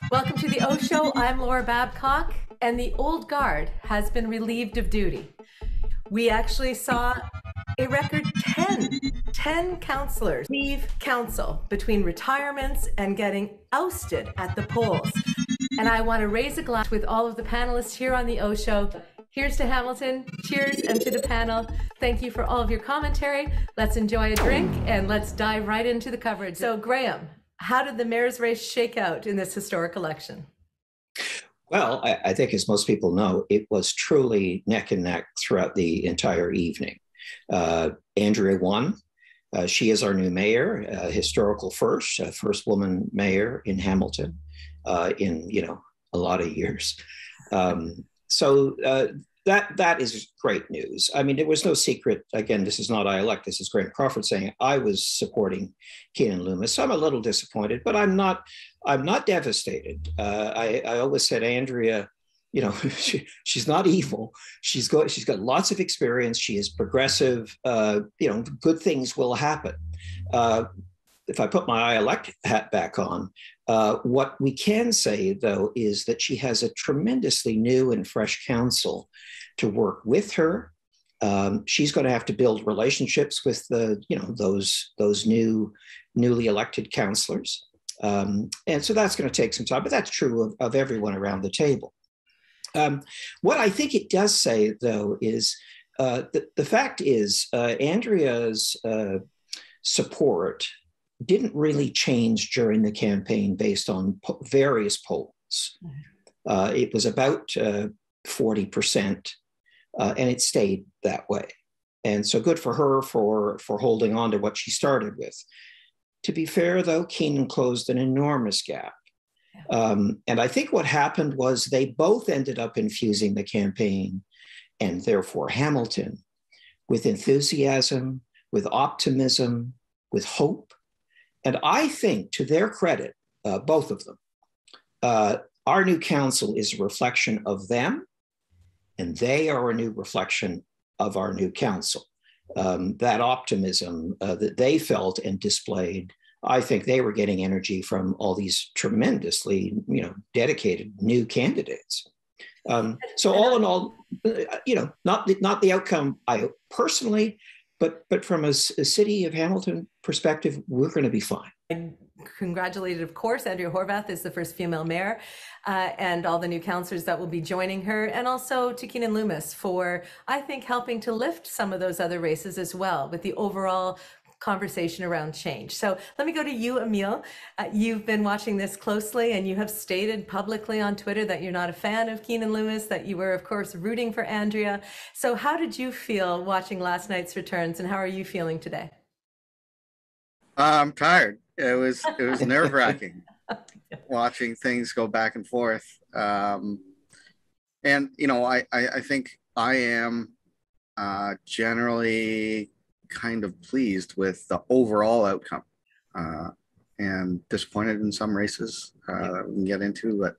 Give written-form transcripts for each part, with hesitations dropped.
Welcome to the Oshow. I'm Laura Babcock, and the old guard has been relieved of duty. We actually saw a record 10 councillors leave council between retirements and getting ousted at the polls. And I want to raise a glass with all of the panelists here on the Oshow. Here's to Hamilton, cheers, and to the panel. Thank you for all of your commentary. Let's enjoy a drink and let's dive right into the coverage. So Graham, how did the mayor's race shake out in this historic election? Well, I think, as most people know, it was truly neck and neck throughout the entire evening. Andrea won. She is our new mayor, historical first woman mayor in Hamilton in a lot of years. That is great news. I mean, it was no secret. Again, this is not I elect. This is Graham Crawford saying I was supporting Keenan Loomis. So I'm a little disappointed, but I'm not devastated. I always said, Andrea, she's not evil. She's got lots of experience. She is progressive. Good things will happen. If I put my I elect hat back on, what we can say, though, is that she has a tremendously new and fresh council to work with her. She's going to have to build relationships with those newly elected councillors. And so that's going to take some time, but that's true of everyone around the table. What I think it does say, though, is the fact is Andrea's support didn't really change during the campaign based on various polls. It was about 40%, and it stayed that way. And so good for her for holding on to what she started with. To be fair, though, Keenan closed an enormous gap. And I think what happened was they both ended up infusing the campaign, and therefore Hamilton, with enthusiasm, with optimism, with hope. And I think, to their credit, both of them, our new council is a reflection of them, and they are a new reflection of our new council. That optimism that they felt and displayed, I think they were getting energy from all these tremendously, dedicated new candidates. So all in all, not the outcome I personally, but from a city of Hamilton perspective, we're going to be fine. And congratulated, of course, Andrea Horvath is the first female mayor, and all the new councillors that will be joining her, and also to Keenan Loomis for, I think, helping to lift some of those other races as well with the overall conversation around change. So let me go to you, Emile. You've been watching this closely, and you have stated publicly on Twitter that you're not a fan of Keenan Loomis, that you were, of course, rooting for Andrea. So how did you feel watching last night's returns, and how are you feeling today? I'm tired. It was nerve-wracking watching things go back and forth. And I think I am generally kind of pleased with the overall outcome, and disappointed in some races that we can get into. But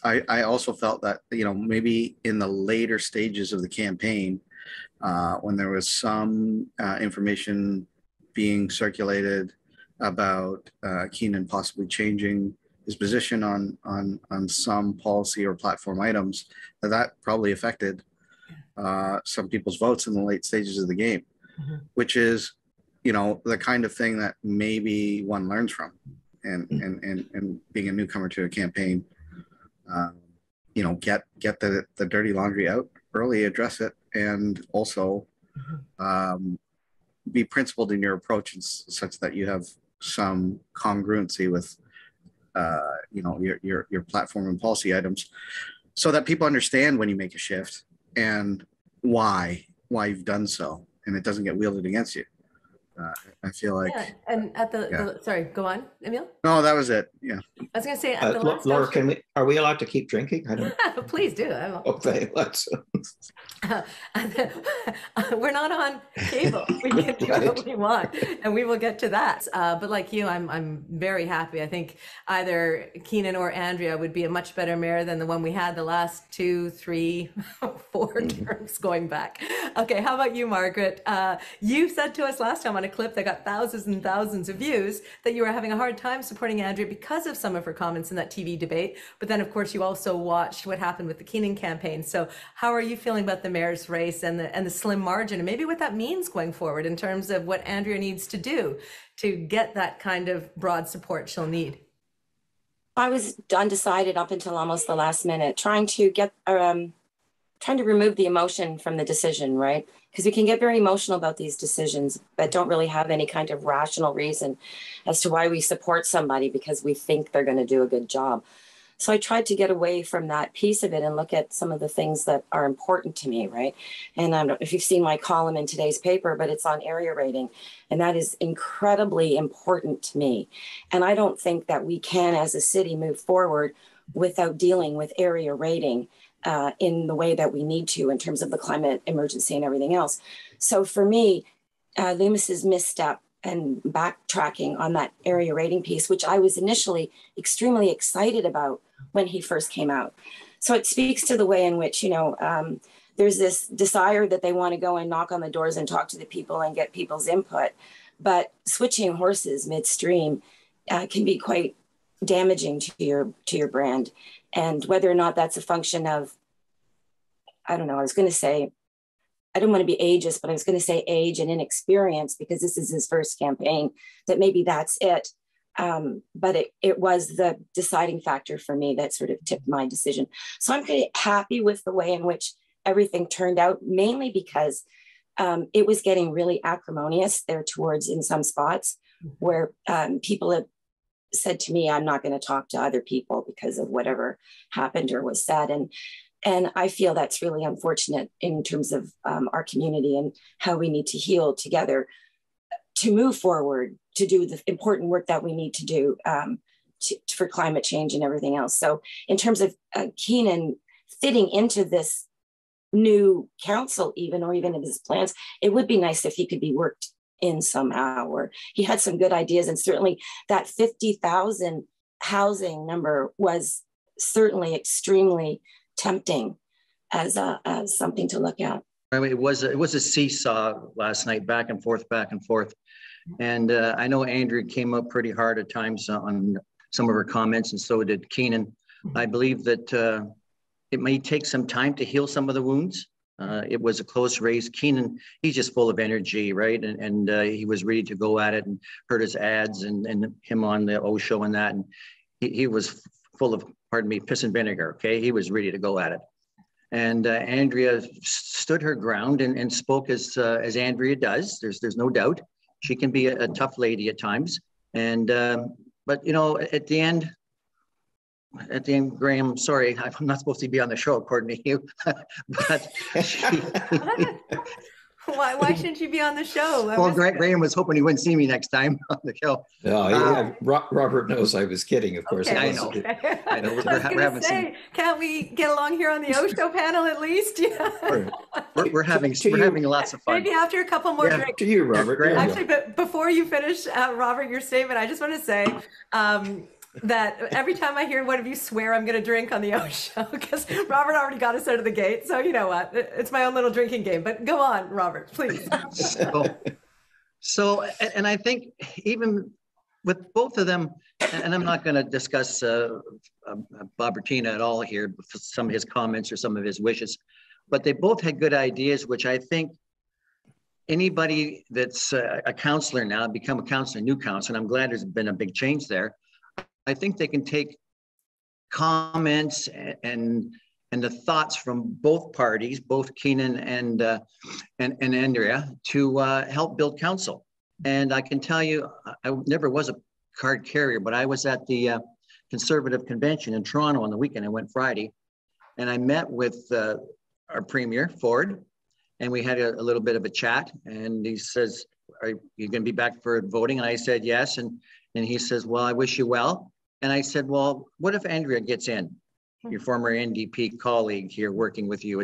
I also felt that, maybe in the later stages of the campaign, when there was some information being circulated about Keenan possibly changing his position on some policy or platform items, that probably affected some people's votes in the late stages of the game, which is, the kind of thing that maybe one learns from, and being a newcomer to a campaign, get the dirty laundry out early, address it, and also be principled in your approach, such that you have some congruency with your platform and policy items, so that people understand when you make a shift and why you've done so, and it doesn't get wielded against you. I feel like. Yeah, and at the sorry, go on, Emile. No, that was it. Yeah. I was going to say, at the last Laura, are we allowed to keep drinking? I don't. Please do. Okay, let's. We're not on cable. We can do what we want, and we will get to that. But like you, I'm very happy. I think either Keenan or Andrea would be a much better mayor than the one we had the last 2, 3, 4 terms going back. Okay, how about you, Margaret? You said to us last time on a clip that got thousands and thousands of views that you were having a hard time supporting Andrea because of some of her comments in that TV debate. But then, of course, you also watched what happened with the Keenan campaign. So how are you feeling about the mayor's race and the slim margin, and maybe what that means going forward in terms of what Andrea needs to do to get that kind of broad support she'll need? I was undecided up until almost the last minute, trying to remove the emotion from the decision, right? Because we can get very emotional about these decisions that don't really have any kind of rational reason as to why we support somebody because we think they're going to do a good job. So I tried to get away from that piece of it and look at some of the things that are important to me, right? And I don't know if you've seen my column in today's paper, but it's on area rating. And that is incredibly important to me. And I don't think that we can, as a city, move forward without dealing with area rating in the way that we need to in terms of the climate emergency and everything else. So for me, Loomis's misstep and backtracking on that area rating piece, which I was initially extremely excited about when he first came out. So it speaks to the way in which, there's this desire that they want to go and knock on the doors and talk to the people and get people's input. But switching horses midstream can be quite damaging to your brand. And whether or not that's a function of, I don't know, I was going to say, I don't want to be ageist, but I was going to say age and inexperience because this is his first campaign, that maybe that's it. But it was the deciding factor for me that sort of tipped my decision. So I'm pretty happy with the way in which everything turned out, mainly because it was getting really acrimonious there towards in some spots where people have said to me, I'm not going to talk to other people because of whatever happened or was said. And I feel that's really unfortunate in terms of our community and how we need to heal together to move forward, to do the important work that we need to do for climate change and everything else. So in terms of Keenan fitting into this new council or even in his plans, it would be nice if he could be worked in somehow, or he had some good ideas. And certainly that 50,000 housing number was certainly extremely tempting as something to look at. I mean, it was a seesaw last night, back and forth. And I know Andrea came up pretty hard at times on some of her comments, and so did Keenan. I believe that it may take some time to heal some of the wounds. It was a close race. Keenan, he's just full of energy, right? And he was ready to go at it, and heard his ads and him on the Oshow and that. And he was full of, pardon me, piss and vinegar, okay? He was ready to go at it. And Andrea stood her ground and spoke as Andrea does. There's no doubt. She can be a tough lady at times. And, but at the end, Graham, sorry, I'm not supposed to be on the show according to you, but why shouldn't you be on the show? Well, Graham was hoping he wouldn't see me next time on the show. No, Robert knows I was kidding, of course. Okay. I know. I know. I was say, can't we get along here on the Oshow panel at least? Yeah. We're having lots of fun. Maybe after a couple more drinks. To you, Robert. Actually, but before you finish, Robert, your statement, I just want to say that every time I hear one of you swear, I'm going to drink on the Oshow, because Robert already got us out of the gate. So you know what? It's my own little drinking game. But go on, Robert, please. So, and I think even with both of them, and I'm not going to discuss Bobertina at all here, some of his comments or some of his wishes, but they both had good ideas, which I think anybody that's a councillor now, become a councillor, new councillor, and I'm glad there's been a big change there. I think they can take comments and the thoughts from both parties, both Keenan and Andrea, to help build council. And I can tell you, I never was a card carrier, but I was at the Conservative Convention in Toronto on the weekend. I went Friday, and I met with our Premier, Ford, and we had a little bit of a chat. And he says, "Are you going to be back for voting?" And I said, "Yes." And he says, "Well, I wish you well." And I said, "Well, what if Andrea gets in, your former NDP colleague here working with you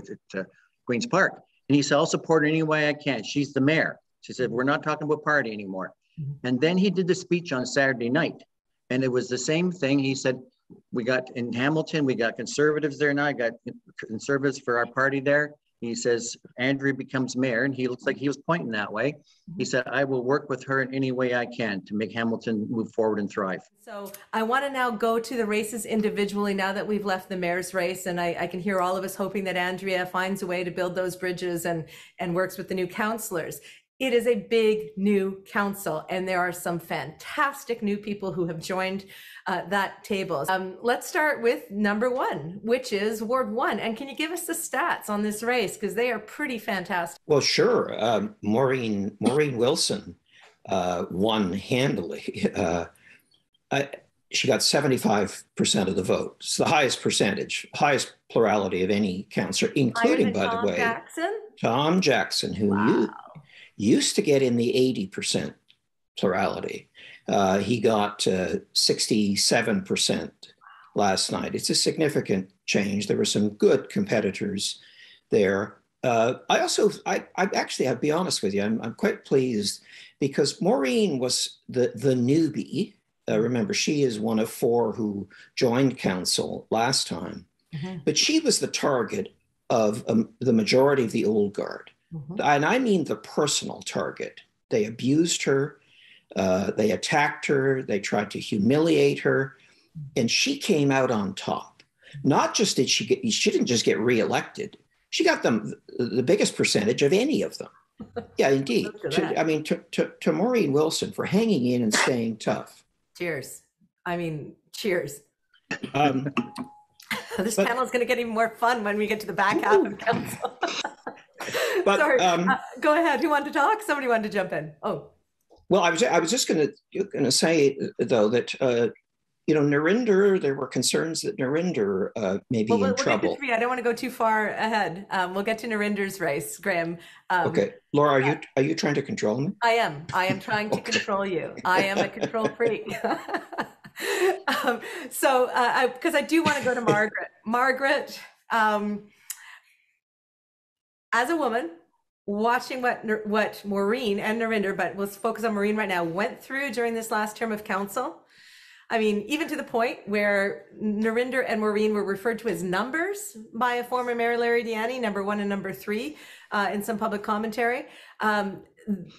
Queen's Park. And he said, I'll support her any way I can. She's the mayor. She said, we're not talking about party anymore. And then he did the speech on Saturday night. And it was the same thing. He said, we got in Hamilton, we got conservatives there now. I got conservatives for our party there. He says, Andrea becomes mayor, and he looks like he was pointing that way. He said, I will work with her in any way I can to make Hamilton move forward and thrive. So I want to now go to the races individually now that we've left the mayor's race, and I can hear all of us hoping that Andrea finds a way to build those bridges and works with the new councillors. It is a big new council, and there are some fantastic new people who have joined that table. Let's start with number one, which is Ward 1. And can you give us the stats on this race? Because they are pretty fantastic. Well, sure. Maureen Wilson won handily. She got 75% of the vote. It's the highest percentage, highest plurality of any councillor, including, by the way, Tom Jackson, who used to get in the 80% plurality. He got 67% last night. It's a significant change. There were some good competitors there. I actually, I'll be honest with you, I'm quite pleased because Maureen was the newbie. Remember, she is one of 4 who joined council last time, but she was the target of the majority of the old guard. And I mean the personal target. They abused her, they attacked her, they tried to humiliate her, and she came out on top. Not just did she didn't just get reelected, she got them the biggest percentage of any of them. Yeah, indeed. To Maureen Wilson for hanging in and staying tough. Cheers. I mean, cheers. This panel is going to get even more fun when we get to the back half of council. But, sorry, go ahead. Who wanted to talk? Somebody wanted to jump in. Oh, well, I was just going to say though that Narinder, there were concerns that Narinder may be in trouble. Get to 3. I don't want to go too far ahead. We'll get to Narinder's race, Graham. Okay, Laura, are you trying to control me? I am trying to control you. I am a control freak. Because I do want to go to Margaret. Margaret, as a woman, watching what Maureen and Narinder, but let's focus on Maureen right now, went through during this last term of council. I mean, even to the point where Narinder and Maureen were referred to as numbers by a former Mayor Larry Diani, number 1 and number 3, in some public commentary.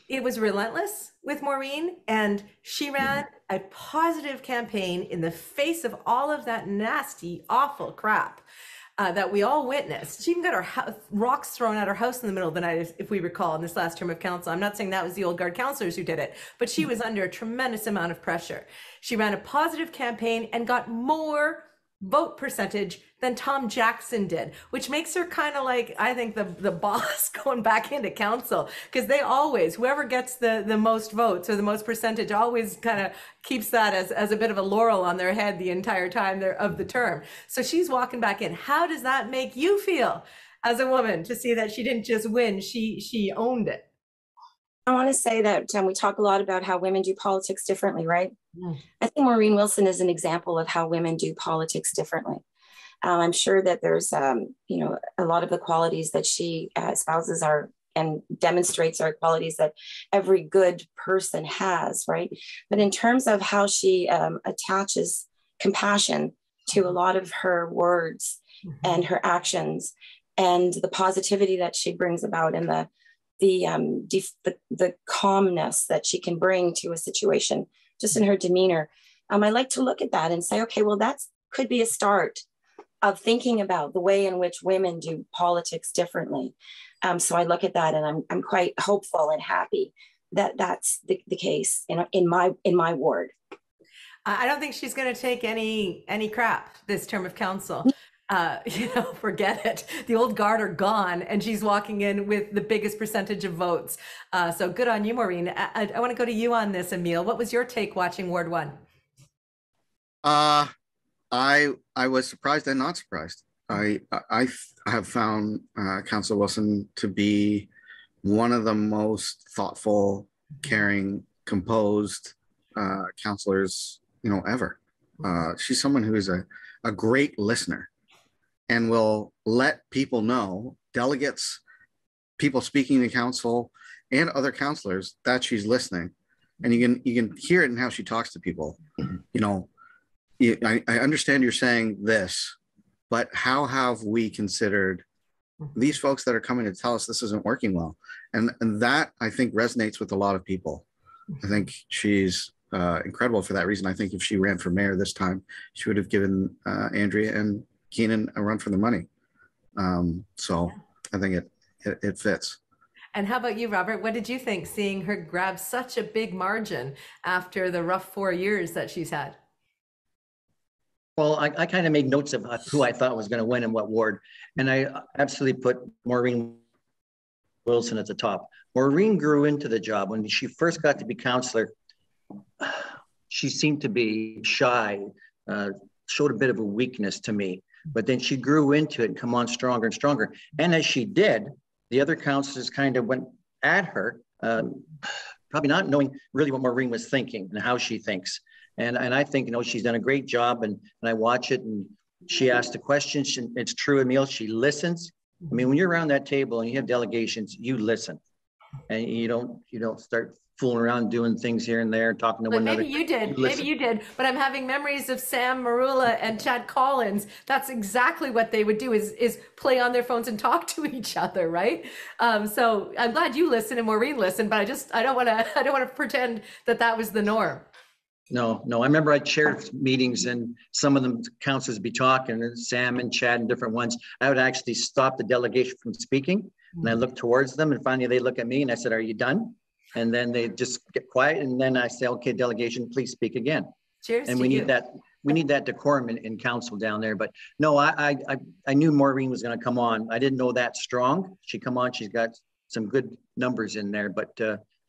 It was relentless with Maureen, and she ran a positive campaign in the face of all of that nasty, awful crap that we all witnessed. She even got her rocks thrown at her house in the middle of the night, if we recall, in this last term of council. I'm not saying that was the old guard councillors who did it, but she was under a tremendous amount of pressure. She ran a positive campaign and got more vote percentage than Tom Jackson did, which makes her kind of like, I think, the boss going back into council, because they always, whoever gets the most votes or the most percentage always kind of keeps that as a bit of a laurel on their head the entire time of the term. So she's walking back in. How does that make you feel as a woman to see that she didn't just win, she owned it? I want to say that we talk a lot about how women do politics differently, right? I think Maureen Wilson is an example of how women do politics differently. I'm sure that there's, a lot of the qualities that she espouses and demonstrates are qualities that every good person has, right? But in terms of how she attaches compassion to a lot of her words and her actions, and the positivity that she brings about, and the calmness that she can bring to a situation, just in her demeanor. I like to look at that and say, okay, well, that could be a start of thinking about the way in which women do politics differently. So I look at that and I'm quite hopeful and happy that that's the case in my ward. I don't think she's going to take any crap this term of council. Forget it. The old guard are gone, and she's walking in with the biggest percentage of votes. So good on you, Maureen. I want to go to you on this, Emil. What was your take watching Ward 1? I was surprised and not surprised. I have found Councillor Wilson to be one of the most thoughtful, caring, composed councillors ever. She's someone who is a great listener and will let people know delegates, people speaking to council, and other councillors that she's listening. And you can hear it in how she talks to people. You know, I understand you're saying this, but how have we considered these folks that are coming to tell us this isn't working well? And that, I think, resonates with a lot of people. I think she's incredible for that reason. I think if she ran for mayor this time, she would have given Andrea and Keenan a run for the money. So I think it fits. And how about you, Robert? What did you think seeing her grab such a big margin after the rough 4 years that she's had? Well, I kind of made notes of who I thought was going to win in what ward. And I absolutely put Maureen Wilson at the top. Maureen grew into the job. When she first got to be councillor, she seemed to be shy, showed a bit of a weakness to me. But then she grew into it and come on stronger and stronger. And as she did, the other councillors kind of went at her, probably not knowing really what Maureen was thinking and how she thinks. And I think, you know, she's done a great job, and I watch it, and she asked the questions. It's true, Emil, she listens. I mean, when you're around that table and you have delegations, you listen, and you don't start fooling around doing things here and there, talking to one another. Maybe you did, but I'm having memories of Sam Marula and Chad Collins. That's exactly what they would do, is play on their phones and talk to each other, right? So I'm glad you listen and Maureen listened, but I don't want to pretend that was the norm. No, I remember I chaired meetings and some of them councillors would be talking, and Sam and Chad and different ones. I would actually stop the delegation from speaking, and I look towards them, and finally they look at me and I said, "Are you done?" And then they just get quiet, and then I say, "Okay, delegation, please speak again." Cheers. And we need that. We need that decorum in council down there. But no, I knew Maureen was going to come on. I didn't know that strong. She come on. She's got some good numbers in there, but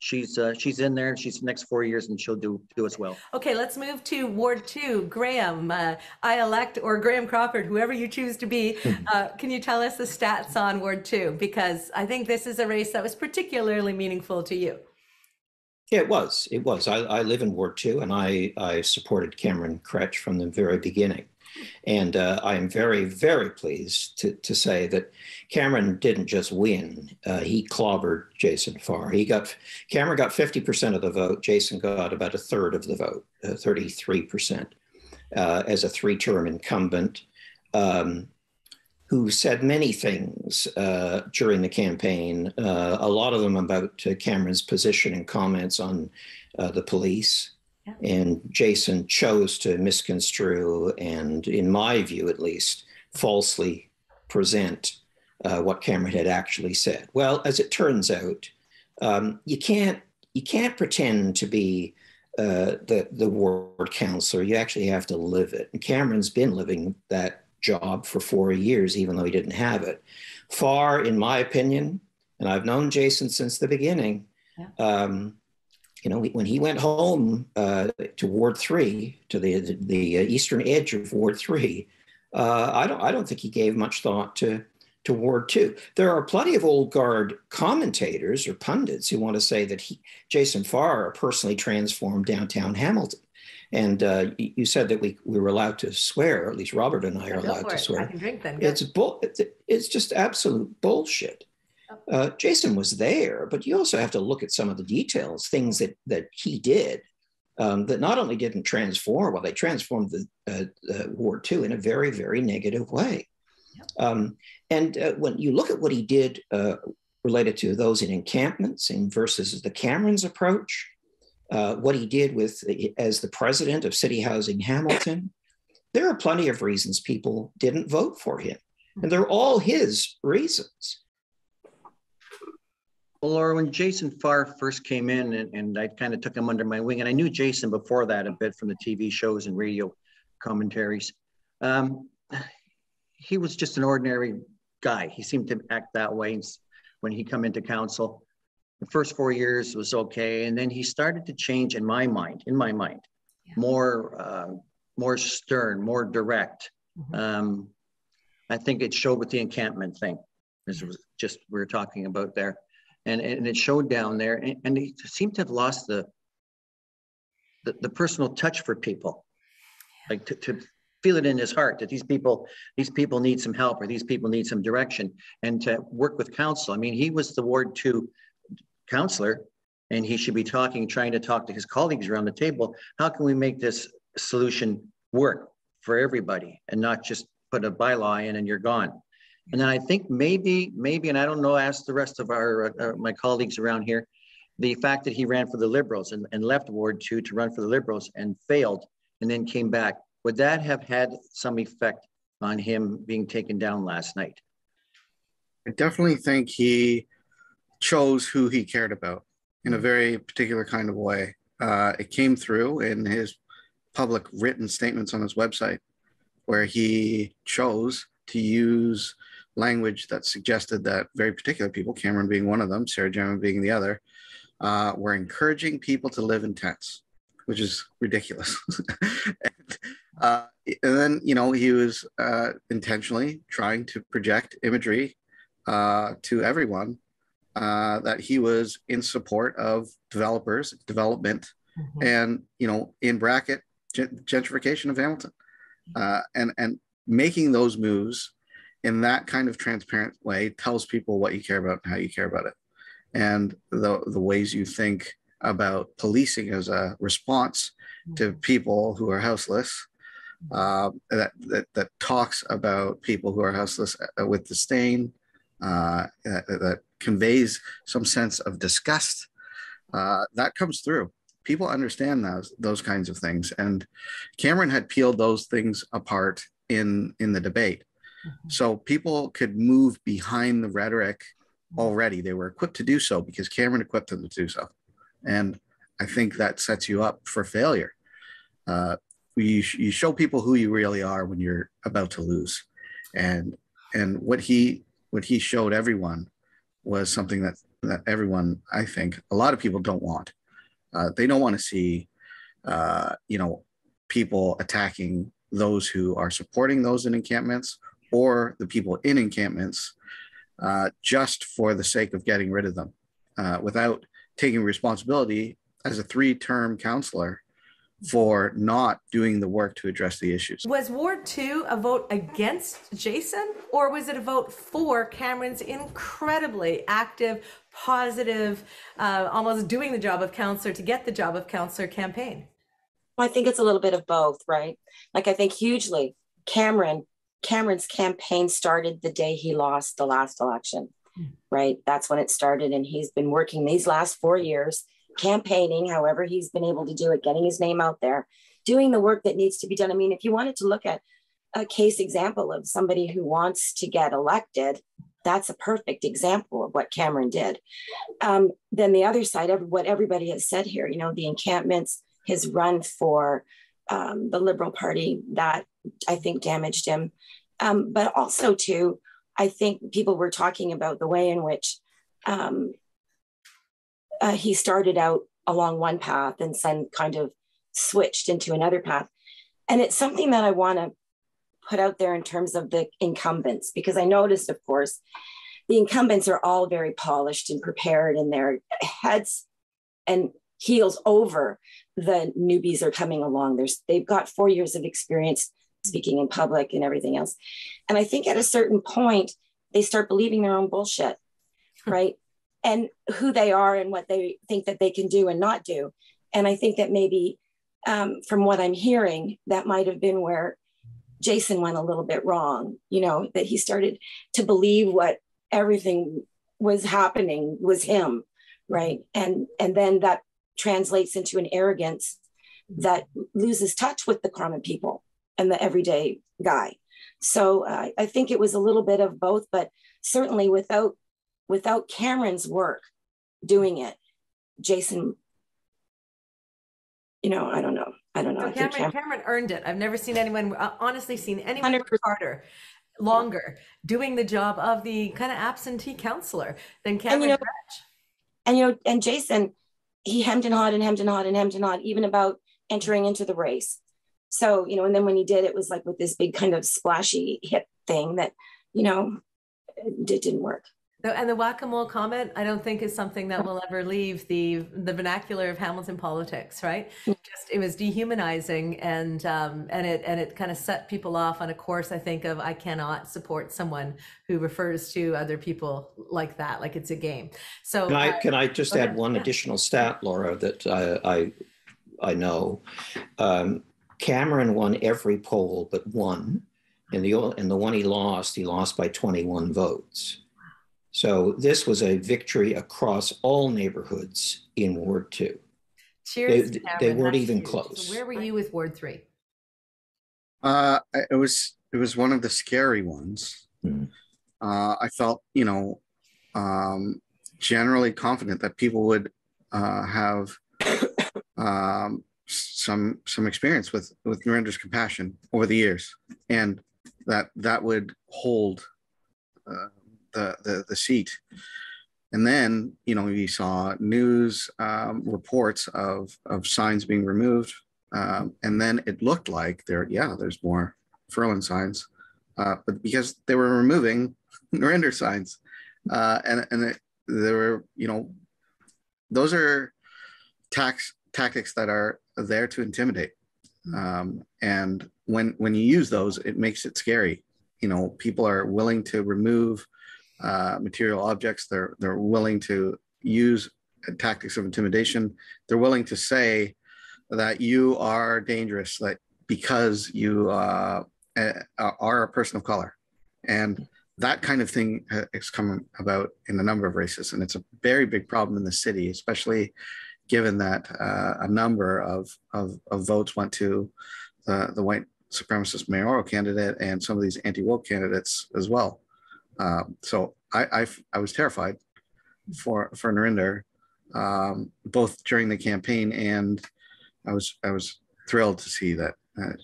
she's in there. She's the next 4 years, and she'll do as well. Okay, let's move to Ward 2. Graham, I elect, or Graham Crawford, whoever you choose to be. Can you tell us the stats on Ward 2? Because I think this is a race that was particularly meaningful to you. Yeah, it was. I live in Ward 2, and I supported Cameron Kretsch from the very beginning. And I am very, very pleased to say that Cameron didn't just win. He clobbered Jason Farr. Cameron got 50% of the vote. Jason got about a third of the vote, 33%, as a three-term incumbent who said many things during the campaign, a lot of them about Cameron's position and comments on the police. And Jason chose to misconstrue and, in my view at least, falsely present what Cameron had actually said. Well, as it turns out, you can't pretend to be the ward councillor. You actually have to live it. And Cameron's been living that job for 4 years, even though he didn't have it. Farr, in my opinion, and I've known Jason since the beginning, you know, when he went home to Ward 3, to the eastern edge of Ward 3, I don't think he gave much thought to Ward 2. There are plenty of old guard commentators or pundits who want to say that Jason Farr personally transformed downtown Hamilton. And you said that we were allowed to swear, or at least Robert and I are allowed to swear. I can drink then. It's just absolute bullshit. Jason was there, but you also have to look at some of the details, things that he did that not only didn't transform, well, they transformed the Ward 2 in a very, very negative way. And when you look at what he did related to those in encampments and versus the Cameron's approach, what he did as the president of City Housing Hamilton, there are plenty of reasons people didn't vote for him. And they're all his reasons. Well, Laura, when Jason Farr first came in, and I kind of took him under my wing, and I knew Jason before that a bit from the TV shows and radio commentaries. He was just an ordinary guy. He seemed to act that way when he come into council. The first 4 years was okay, and then he started to change in my mind, more stern, more direct. I think it showed with the encampment thing. This was just we were talking about there. And it showed down there, and he seemed to have lost the personal touch for people, like to feel it in his heart that these people need some help, or these people need some direction, and to work with council. I mean, he was the Ward 2 councillor, and he should be trying to talk to his colleagues around the table. How can we make this solution work for everybody and not just put a bylaw in and you're gone? And then I think maybe, and I don't know, ask the rest of my colleagues around here, the fact that he ran for the Liberals and left Ward 2 to run for the Liberals and failed and then came back, would that have had some effect on him being taken down last night? I definitely think he chose who he cared about in a very particular kind of way. It came through in his public written statements on his website, where he chose to use language that suggested that very particular people, Cameron being one of them, Sarah Gemma being the other, were encouraging people to live in tents, which is ridiculous. and then, you know, he was intentionally trying to project imagery to everyone that he was in support of developers, development, and, you know, in bracket, gentrification of Hamilton. And making those moves in that kind of transparent way tells people what you care about and how you care about it. And the ways you think about policing as a response to people who are houseless, that talks about people who are houseless with disdain, that conveys some sense of disgust, that comes through. People understand those kinds of things. And Cameron had peeled those things apart in the debate. So people could move behind the rhetoric already. They were equipped to do so because Cameron equipped them to do so. And I think that sets you up for failure. You show people who you really are when you're about to lose. And what he showed everyone was something that everyone, I think, a lot of people don't want. They don't want to see, you know, people attacking those who are supporting those in encampments or the people in encampments just for the sake of getting rid of them without taking responsibility as a 3-term councillor for not doing the work to address the issues. Was Ward 2 a vote against Jason, or was it a vote for Cameron's incredibly active, positive, almost doing the job of councillor to get the job of councillor campaign? Well, I think it's a little bit of both, right? Like, I think hugely Cameron's campaign started the day he lost the last election, right? That's when it started. And he's been working these last 4 years, campaigning, however he's been able to do it, getting his name out there, doing the work that needs to be done. I mean, if you wanted to look at a case example of somebody who wants to get elected, that's a perfect example of what Cameron did. Then the other side of what everybody has said here, you know, the encampments, his run for the Liberal Party, that I think damaged him. But also too, I think people were talking about the way in which he started out along one path and then kind of switched into another path. And it's something that I want to put out there in terms of the incumbents, because I noticed, of course, the incumbents are all very polished and prepared, and their heads and heels over the newbies are coming along. They've got 4 years of experience speaking in public and everything else. And I think at a certain point, they start believing their own bullshit, right? And who they are and what they think that they can do and not do. And I think that maybe from what I'm hearing, that might have been where Jason went a little bit wrong, you know, that he started to believe what everything was happening was him, right? And then that translates into an arrogance that loses touch with the common people and the everyday guy. So I think it was a little bit of both, but certainly without Cameron's work doing it, Jason, you know, I don't know. So Cameron earned it. I've never seen anyone, honestly seen anyone work harder, longer, doing the job of the kind of absentee councillor than Cameron. And Jason, he hemmed and hawed and hemmed and hawed and hemmed and hawed, even about entering into the race. So, you know, and then when he did, it was like with this big kind of splashy hip thing that, you know, it didn't work. And the whack-a-mole comment, I don't think is something that will ever leave the vernacular of Hamilton politics, right? Just it was dehumanizing, and it kind of set people off on a course, I think, of I cannot support someone who refers to other people like that, like it's a game. So Can I just add one yeah. additional stat, Laura, that I know? Cameron won every poll but one, and the one he lost by 21 votes. So this was a victory across all neighborhoods in Ward 2. Cheers, they weren't That's even huge. close. So where were you with Ward 3? It was one of the scary ones. I felt, generally confident that people would have some experience with Narendra's compassion over the years, and that would hold the seat. And then, we saw news reports of signs being removed. And then it looked like there's more Furlan signs, but because they were removing Narendra signs. There were, those are tactics that are there to intimidate. And when you use those, it makes it scary. People are willing to remove material objects. They're willing to use tactics of intimidation. They're willing to say that you are dangerous, that because you are a person of color. And that kind of thing has come about in a number of races. And it's a very big problem in the city, especially given that a number of votes went to the white supremacist mayoral candidate and some of these anti-woke candidates as well. So I was terrified for Narendra, both during the campaign, and I was thrilled to see that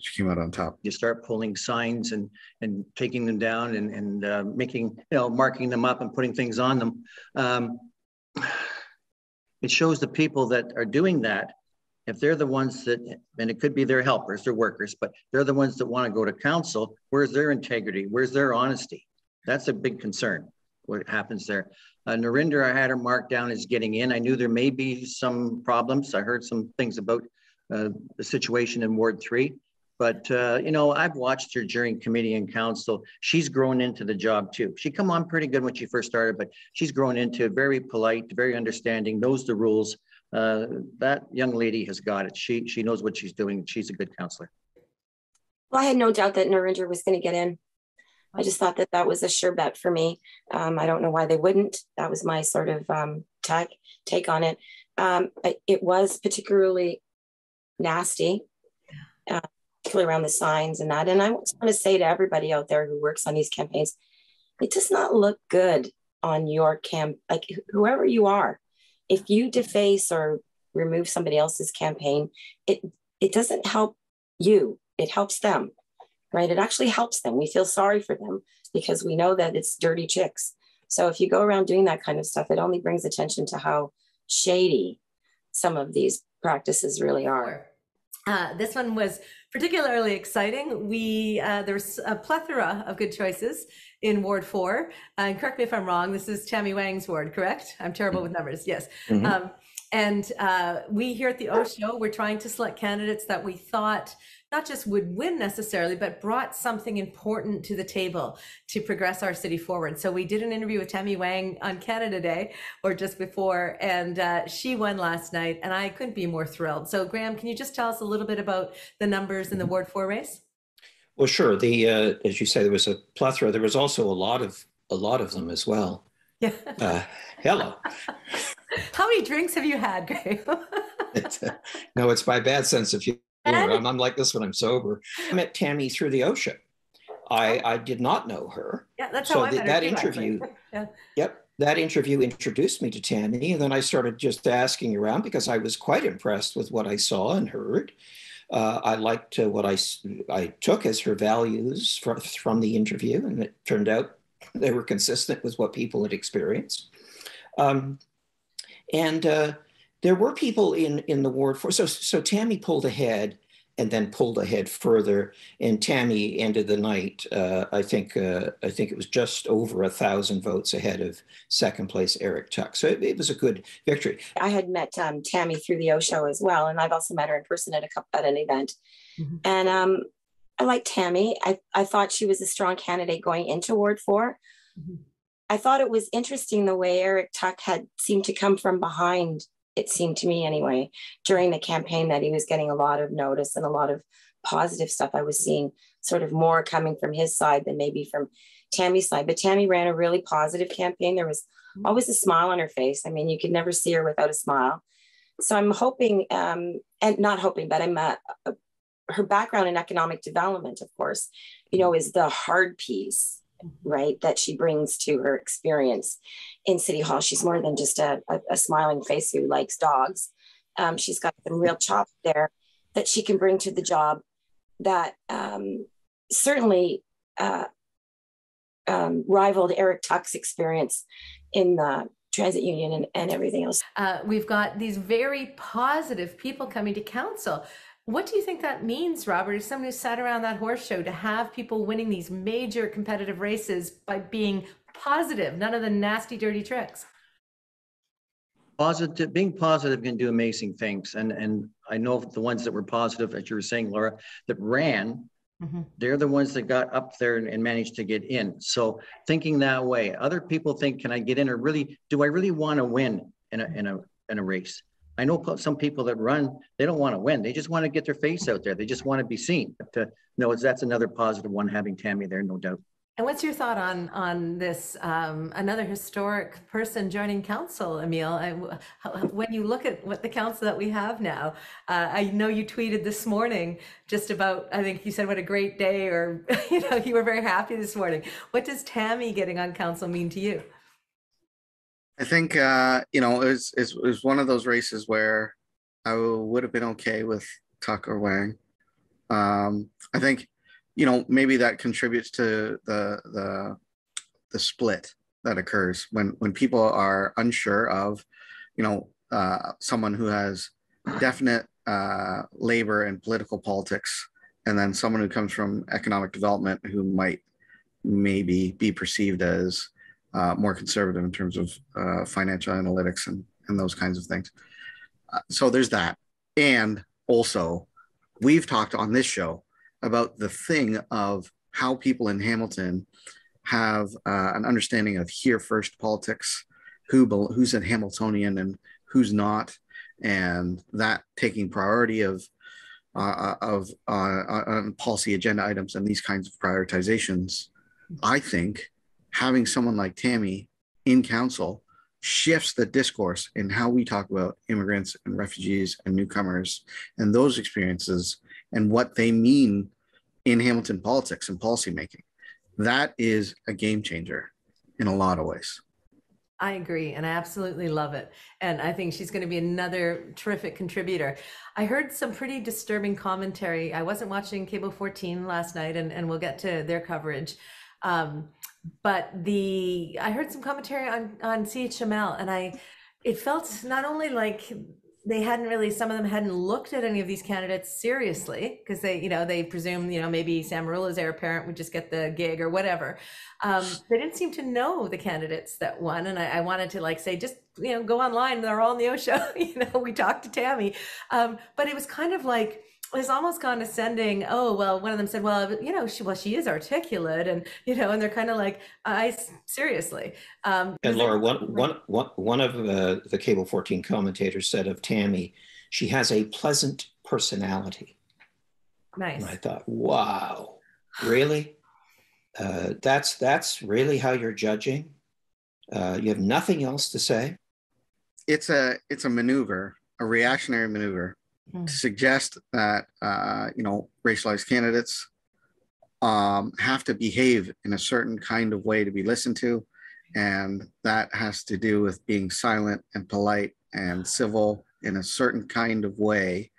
she came out on top. You start pulling signs and taking them down and making, marking them up and putting things on them. It shows the people that are doing that, if they're the ones that, and it could be their helpers, their workers, but they're the ones that want to go to council, where's their integrity? Where's their honesty? That's a big concern, what happens there. Narendra, I had her marked down as getting in. I knew there may be some problems. I heard some things about the situation in Ward 3. But, I've watched her during committee and council. She's grown into the job too. She come on pretty good when she first started, but she's grown into very polite, very understanding, knows the rules. That young lady has got it. She knows what she's doing. She's a good councillor. Well, I had no doubt that Narendra was going to get in. I just thought that was a sure bet for me. I don't know why they wouldn't. That was my sort of take on it. It was particularly nasty, particularly around the signs and that. And I just want to say to everybody out there who works on these campaigns, it does not look good on your like whoever you are. If you deface or remove somebody else's campaign, it doesn't help you. It helps them. Right? It actually helps them. We feel sorry for them because we know that it's dirty chicks. So if you go around doing that kind of stuff, it only brings attention to how shady some of these practices really are. This one was particularly exciting. There's a plethora of good choices in Ward 4. And correct me if I'm wrong, this is Tammy Wang's ward, correct? I'm terrible with numbers, yes. Mm-hmm. And we here at the Oshow, we're trying to select candidates that we thought not just would win necessarily, but brought something important to the table to progress our city forward. So we did an interview with Tammy Wang on Canada Day, or just before, and she won last night, and I couldn't be more thrilled. So Graham, can you just tell us a little bit about the numbers in the Ward 4 race? Well, sure. As you say, there was a plethora. There was also a lot of them as well. Yeah. Hello. How many drinks have you had, Graham? No, it's my bad sense of humor. I'm like this when I'm sober. I met Tammy through the Oshow. I did not know her. Yeah, that's how I met her that too, interview. Yeah. Yep, that interview introduced me to Tammy, and then I started just asking around because I was quite impressed with what I saw and heard. I liked what I took as her values from the interview, and it turned out they were consistent with what people had experienced. There were people in the Ward 4. So Tammy pulled ahead and then pulled ahead further. And Tammy ended the night, I think it was just over 1,000 votes ahead of second place Eric Tuck. So it was a good victory. I had met Tammy through the Oshow as well, and I've also met her in person at an event. Mm-hmm. And I like Tammy. I thought she was a strong candidate going into Ward 4. Mm-hmm. I thought it was interesting the way Eric Tuck had seemed to come from behind, it seemed to me anyway, during the campaign, that he was getting a lot of notice and a lot of positive stuff. I was seeing sort of more coming from his side than maybe from Tammy's side. But Tammy ran a really positive campaign. There was always a smile on her face. I mean, you could never see her without a smile. So I'm hoping, and not hoping, but I'm her background in economic development, of course, is the hard piece, right, that she brings to her experience in City Hall. She's more than just a smiling face who likes dogs. She's got some real chops there that she can bring to the job that certainly rivaled Eric Tuck's experience in the transit union and everything else. We've got these very positive people coming to council. What do you think that means, Robert, as someone who sat around that horse show, to have people winning these major competitive races by being positive, none of the nasty, dirty tricks? Being positive can do amazing things. And I know the ones that were positive, as you were saying, Laura, that ran, they're the ones that got up there and managed to get in. So thinking that way, other people think, can I get in, or do I really want to win in a race? I know some people that run, they don't want to win. They just want to get their face out there. They just want to be seen. But that's another positive one, having Tammy there, no doubt. And what's your thought on this, another historic person joining council, Emile? When you look at what the council that we have now, I know you tweeted this morning just about, I think you said, what a great day, or you were very happy this morning. What does Tammy getting on council mean to you? I think, it was one of those races where I would have been okay with Tuck or Wang. I think, maybe that contributes to the split that occurs when people are unsure of, someone who has definite labor and political politics, and then someone who comes from economic development who might maybe be perceived as more conservative in terms of financial analytics and those kinds of things. So there's that. And also, we've talked on this show about the thing of how people in Hamilton have an understanding of here first politics, who's a Hamiltonian and who's not, and that taking priority of policy agenda items and these kinds of prioritizations. I think having someone like Tammy in council shifts the discourse in how we talk about immigrants and refugees and newcomers and those experiences and what they mean in Hamilton politics and policymaking. That is a game changer in a lot of ways. I agree, and I absolutely love it. And I think she's going to be another terrific contributor. I heard some pretty disturbing commentary. I wasn't watching Cable 14 last night, and we'll get to their coverage. But I heard some commentary on CHML, and it felt not only like some of them hadn't looked at any of these candidates seriously, because they presume, maybe Sam Marula's heir apparent would just get the gig or whatever. They didn't seem to know the candidates that won. And I wanted to say, just, go online. They're all in the Oshow. We talked to Tammy. But it was kind of like, it's almost condescending. Oh, well, one of them said, well, she is articulate, and, and they're kind of like, seriously. And Laura, one of the Cable 14 commentators said of Tammy, she has a pleasant personality. Nice. And I thought, wow, really? That's really how you're judging? You have nothing else to say? It's a maneuver, a reactionary maneuver, to suggest that racialized candidates have to behave in a certain kind of way to be listened to, and that has to do with being silent and polite and civil in a certain kind of way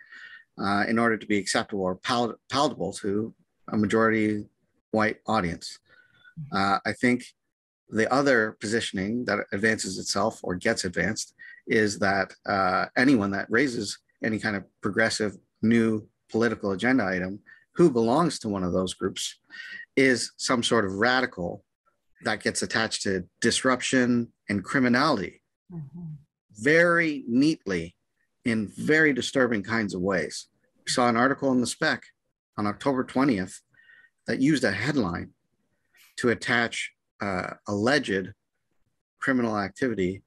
in order to be acceptable or palatable to a majority white audience. I think the other positioning that advances itself or gets advanced is that anyone that raises any kind of progressive new political agenda item, who belongs to one of those groups, is some sort of radical that gets attached to disruption and criminality very neatly in very disturbing kinds of ways. We saw an article in the Spec on October 20th that used a headline to attach alleged criminal activity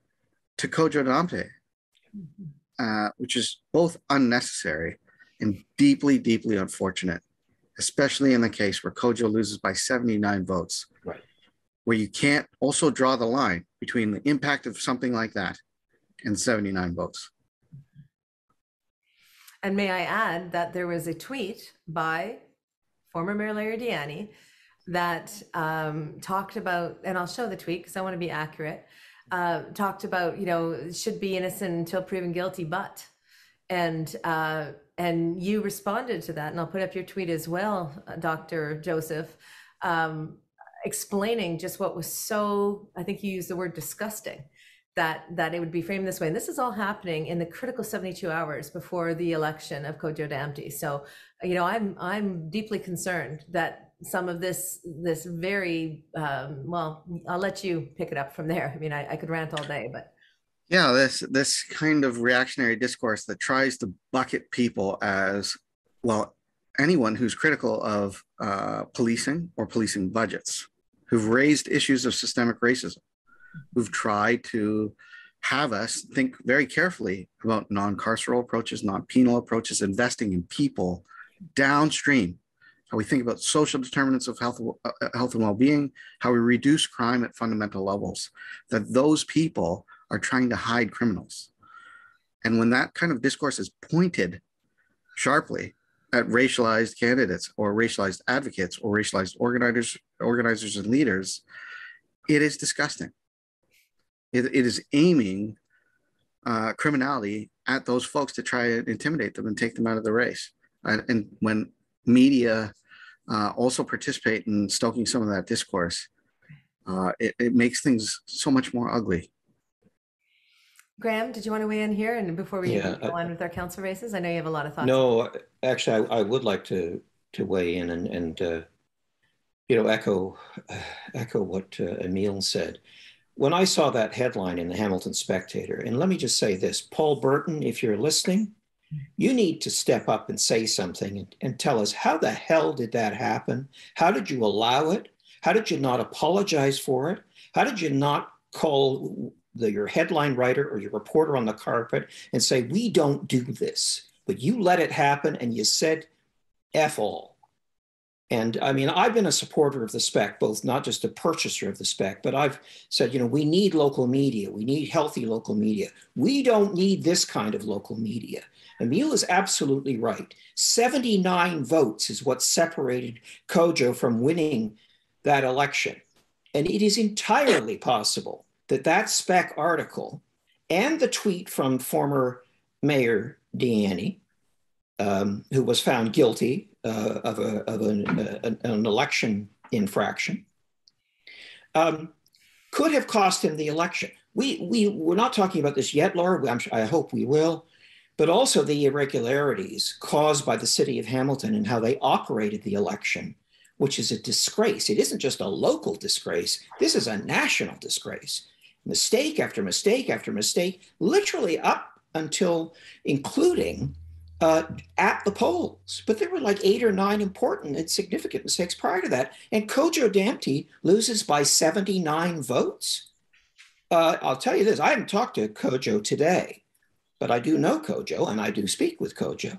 to Kojo Damte, which is both unnecessary and deeply, deeply unfortunate, especially in the case where Kojo loses by 79 votes, Right. where you can't also draw the line between the impact of something like that and 79 votes. And may I add that there was a tweet by former Mayor Larry Deanne that talked about, and I'll show the tweet because I want to be accurate, talked about, you know, should be innocent until proven guilty, but, and you responded to that, and I'll put up your tweet as well, Dr. Joseph, explaining just what was so, I think you used the word disgusting, that it would be framed this way. And this is all happening in the critical 72 hours before the election of Kojo Damte. So, you know, I'm deeply concerned that some of this very, well, I'll let you pick it up from there. I mean, I could rant all day, but. Yeah, this kind of reactionary discourse that tries to bucket people as, well, anyone who's critical of policing or policing budgets, who've raised issues of systemic racism, who've tried to have us think very carefully about non-carceral approaches, non-penal approaches, investing in people downstream, how we think about social determinants of health and well-being, how we reduce crime at fundamental levels, that those people are trying to hide criminals. And when that kind of discourse is pointed sharply at racialized candidates or racialized advocates or racialized organizers and leaders, it is disgusting. It is aiming criminality at those folks to try and intimidate them and take them out of the race. And when media also participate in stoking some of that discourse, it makes things so much more ugly. Graham, did you want to weigh in here? And before we go on with our council races, I know you have a lot of thoughts. No, actually, I would like to weigh in and you know, echo what Emile said. When I saw that headline in the Hamilton Spectator, and let me just say this, Paul Burton, if you're listening, you need to step up and say something and tell us, how the hell did that happen? How did you allow it? How did you not apologize for it? How did you not call your headline writer or your reporter on the carpet and say, we don't do this, but you let it happen and you said F all. And I mean, I've been a supporter of the Spec, both not just a purchaser of the Spec, but I've said, you know, we need local media. We need healthy local media. We don't need this kind of local media. Emile is absolutely right. 79 votes is what separated Kojo from winning that election. And it is entirely possible that that Spec article and the tweet from former Mayor Deanne, who was found guilty of an election infraction, could have cost him the election. We're not talking about this yet, Laura. I hope we will, but also the irregularities caused by the city of Hamilton and how they operated the election, which is a disgrace. It isn't just a local disgrace. This is a national disgrace. Mistake after mistake after mistake, literally up until including at the polls. But there were like 8 or 9 important and significant mistakes prior to that. And Kojo Damte loses by 79 votes. I'll tell you this, I haven't talked to Kojo today, but I do know Kojo and I do speak with Kojo,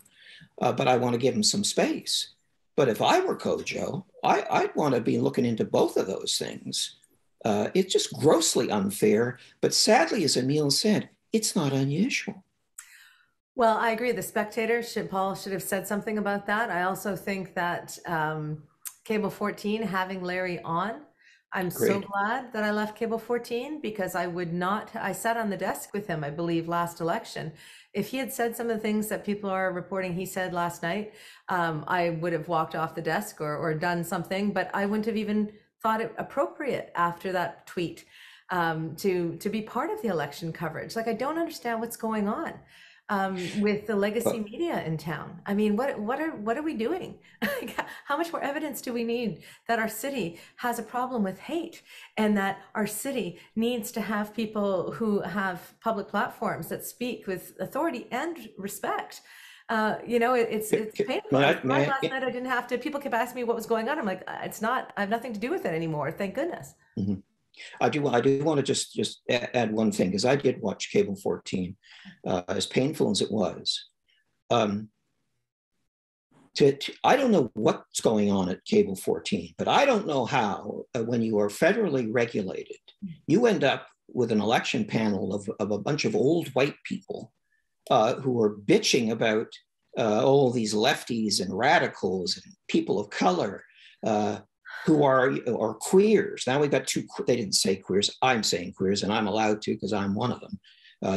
but I want to give him some space. But if I were Kojo, I'd want to be looking into both of those things. It's just grossly unfair, but sadly, as Emile said, it's not unusual. Well, I agree. The Spectator, Paul should have said something about that. I also think that Cable 14, having Larry on, I'm so glad that I left Cable 14 because I sat on the desk with him, I believe, last election. If he had said some of the things that people are reporting he said last night, I would have walked off the desk or done something, but I wouldn't have even thought it appropriate after that tweet to be part of the election coverage. Like, I don't understand what's going on. with the legacy media in town. I mean, what are we doing? How much more evidence do we need that our city has a problem with hate, and that our city needs to have people who have public platforms that speak with authority and respect? You know, it's painful. Last night I didn't have to. People kept asking me what was going on. I'm like, it's not. I have nothing to do with it anymore. Thank goodness. Mm-hmm. I do want to just add one thing, because I did watch Cable 14, as painful as it was. I don't know what's going on at Cable 14, but I don't know how, when you are federally regulated, you end up with an election panel of a bunch of old white people who are bitching about all these lefties and radicals and people of color who are queers. Now we've got two, they didn't say queers, I'm saying queers, and I'm allowed to because I'm one of them.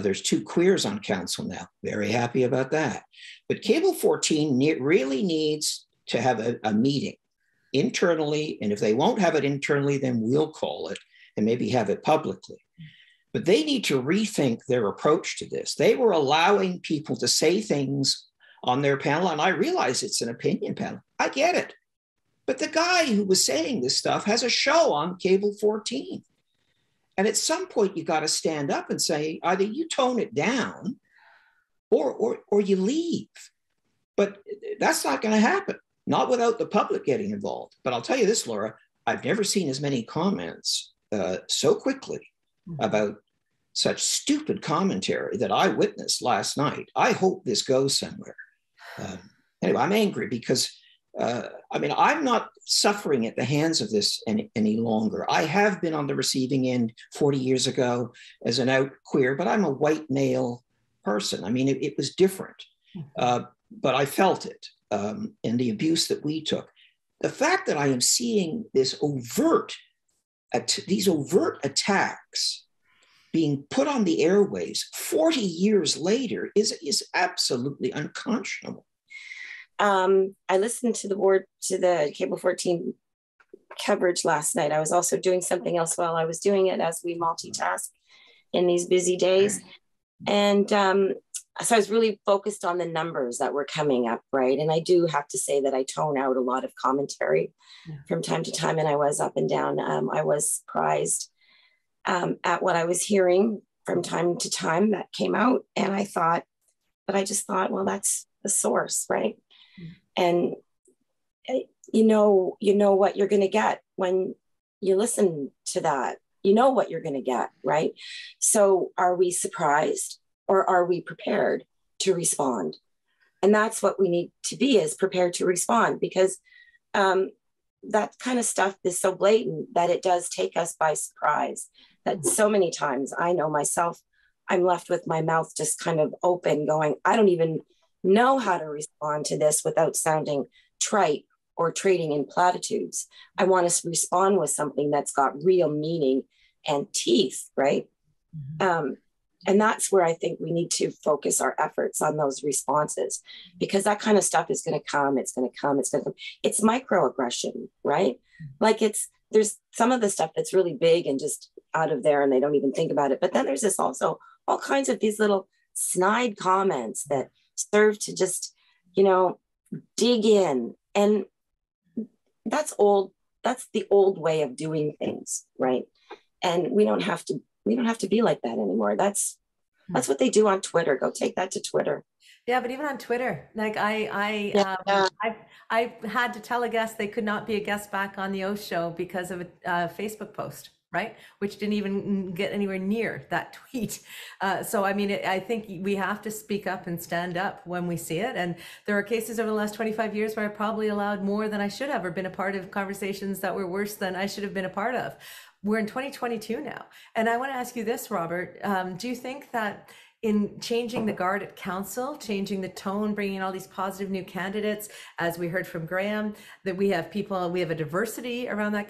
There's two queers on council now. Very happy about that. But Cable 14 really needs to have a meeting internally, and if they won't have it internally, then we'll call it and maybe have it publicly. But they need to rethink their approach to this. They were allowing people to say things on their panel, and I realize it's an opinion panel. I get it. But the guy who was saying this stuff has a show on Cable 14. And at some point, you got to stand up and say, either you tone it down or you leave. But that's not going to happen, not without the public getting involved. But I'll tell you this, Laura, I've never seen as many comments so quickly about such stupid commentary that I witnessed last night. I hope this goes somewhere. Anyway, I'm angry because I mean, I'm not suffering at the hands of this any longer. I have been on the receiving end 40 years ago as an out queer, but I'm a white male person. I mean, it was different, but I felt it, and the abuse that we took. The fact that I am seeing this these overt attacks being put on the airwaves 40 years later is absolutely unconscionable. I listened to the Cable 14 coverage last night. I was also doing something else while I was doing it, as we multitask in these busy days. And so I was really focused on the numbers that were coming up, right? And I do have to say that I tone out a lot of commentary from time to time, and I was up and down. I was surprised at what I was hearing from time to time that came out. And I just thought, well, that's the source, right? And you know what you're going to get when you listen to that. You know what you're going to get, right? So are we surprised, or are we prepared to respond? And that's what we need to be, is prepared to respond, because that kind of stuff is so blatant that it does take us by surprise. That so many times, I know myself, I'm left with my mouth just kind of open going, I don't even know how to respond to this without sounding trite or trading in platitudes. I want to respond with something that's got real meaning and teeth, right? And that's where I think we need to focus our efforts on those responses, because that kind of stuff is going to come. It's going to come. It's going to come. It's microaggression, right? Like there's some of the stuff that's really big and just out of there, and they don't even think about it. But then there's this also all kinds of these little snide comments that serve to just, dig in. And that's old. That's the old way of doing things, right? And we don't have to be like that anymore. That's what they do on Twitter. Go take that to Twitter. Yeah, but even on Twitter, like I had to tell a guest they could not be a guest back on the Oshow because of a Facebook post, right? Which didn't even get anywhere near that tweet. So, I mean, I think we have to speak up and stand up when we see it. And there are cases over the last 25 years where I probably allowed more than I should have, or been a part of conversations that were worse than I should have been a part of. We're in 2022 now. And I want to ask you this, Robert, do you think that in changing the guard at council, changing the tone, bringing in all these positive new candidates, as we heard from Graham, that we have a diversity around that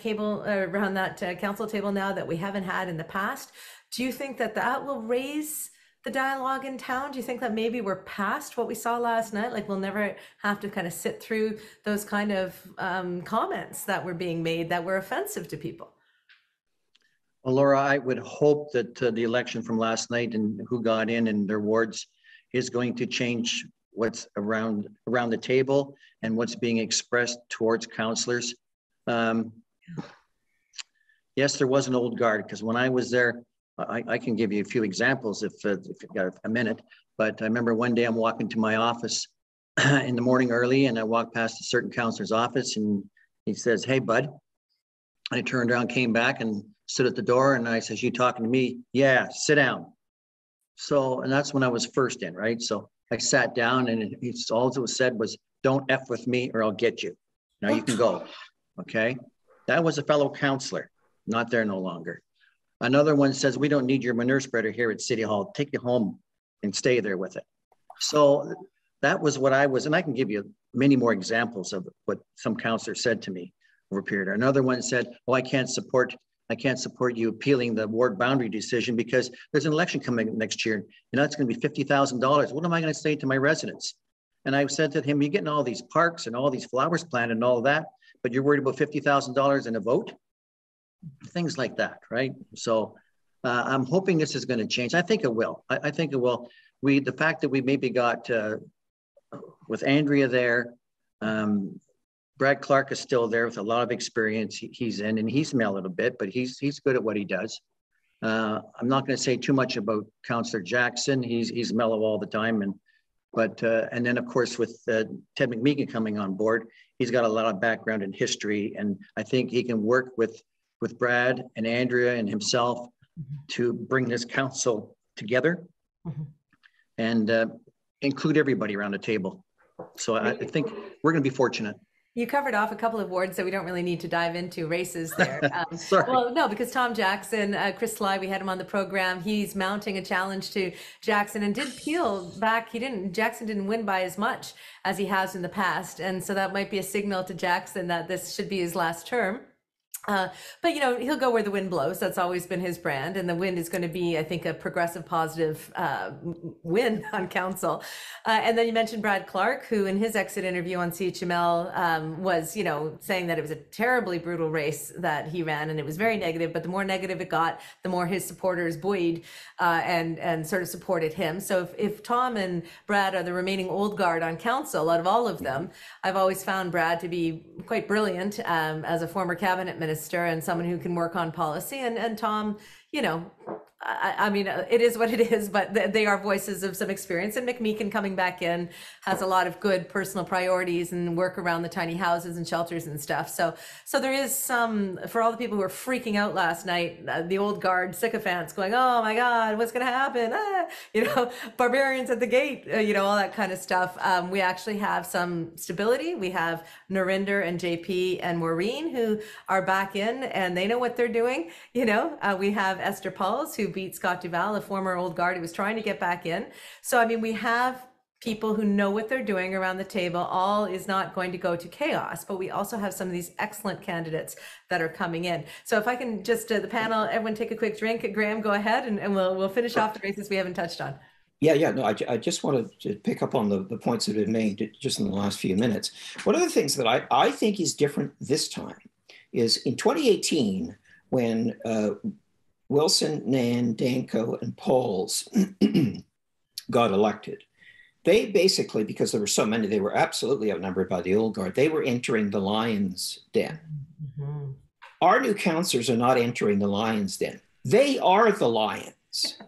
council table now that we haven't had in the past. Do you think that will raise the dialogue in town? Do you think that maybe we're past what we saw last night? Like we'll never have to kind of sit through those kind of comments that were being made that were offensive to people? Well, Laura, I would hope that the election from last night and who got in and their wards is going to change what's around the table and what's being expressed towards councillors. Yes, there was an old guard, because when I was there, I can give you a few examples if you've got a minute, but I remember one day I'm walking to my office in the morning early, and I walked past a certain councillor's office, and he says, "Hey, bud." And I turned around, came back and stood at the door, and I says, "You talking to me?" "Yeah, sit down." So, and that's when I was first in, right? So I sat down, and it's all it was said was, "Don't F with me or I'll get you. Now you can go." Okay. That was a fellow councillor, not there no longer. Another one says, "We don't need your manure spreader here at City Hall. Take you home and stay there with it." So that was what I was, and I can give you many more examples of what some councillors said to me over a period. Another one said, "Oh, I can't support you appealing the ward boundary decision because there's an election coming next year. You know, it's going to be $50,000. What am I going to say to my residents?" And I said to him, "You're getting all these parks and all these flowers planted and all of that, but you're worried about $50,000 in a vote?" Things like that, right? So I'm hoping this is going to change. I think it will. I think it will. The fact that we maybe got with Andrea there, Brad Clark is still there with a lot of experience. He's in, and he's mellowed a bit, but he's good at what he does. I'm not going to say too much about Councillor Jackson. He's mellow all the time, and then of course with Ted McMeekin coming on board, he's got a lot of background in history, and I think he can work with Brad and Andrea and himself to bring this council together and include everybody around the table. So I think we're going to be fortunate. You covered off a couple of wards that we don't really need to dive into races there. Sorry. Well, no, because Tom Jackson, Chris Sly, we had him on the program. He's mounting a challenge to Jackson and did peel back. Jackson didn't win by as much as he has in the past. And so that might be a signal to Jackson that this should be his last term. But, you know, he'll go where the wind blows. That's always been his brand. And the wind is going to be, I think, a progressive, positive win on council. And then you mentioned Brad Clark, who in his exit interview on CHML was, you know, saying that it was a terribly brutal race that he ran and it was very negative. But the more negative it got, the more his supporters buoyed and sort of supported him. So if Tom and Brad are the remaining old guard on council out of all of them, I've always found Brad to be quite brilliant as a former cabinet minister and someone who can work on policy, and Tom, you know, I mean, it is what it is, but they are voices of some experience. And McMeekin coming back in has a lot of good personal priorities and work around the tiny houses and shelters and stuff. So there is some, for all the people who were freaking out last night, the old guard sycophants going, "Oh my God, what's going to happen?" You know, barbarians at the gate, you know, all that kind of stuff. We actually have some stability. We have Narinder and JP and Maureen who are back in and they know what they're doing. You know, we have Esther Pauls who beat Scott Duval, a former old guard who was trying to get back in. So, I mean, we have people who know what they're doing around the table. All is not going to go to chaos, but we also have some of these excellent candidates that are coming in. So if I can just, the panel, everyone take a quick drink. Graham, go ahead and we'll finish off the races we haven't touched on. Yeah, no, I just wanted to pick up on the points that have been made just in the last few minutes. One of the things that I think is different this time is in 2018, when Wilson, Nan, Danko, and Pauls got elected, they basically, because there were so many, they were absolutely outnumbered by the old guard. They were entering the lion's den. Mm-hmm. Our new councillors are not entering the lion's den. They are the lions.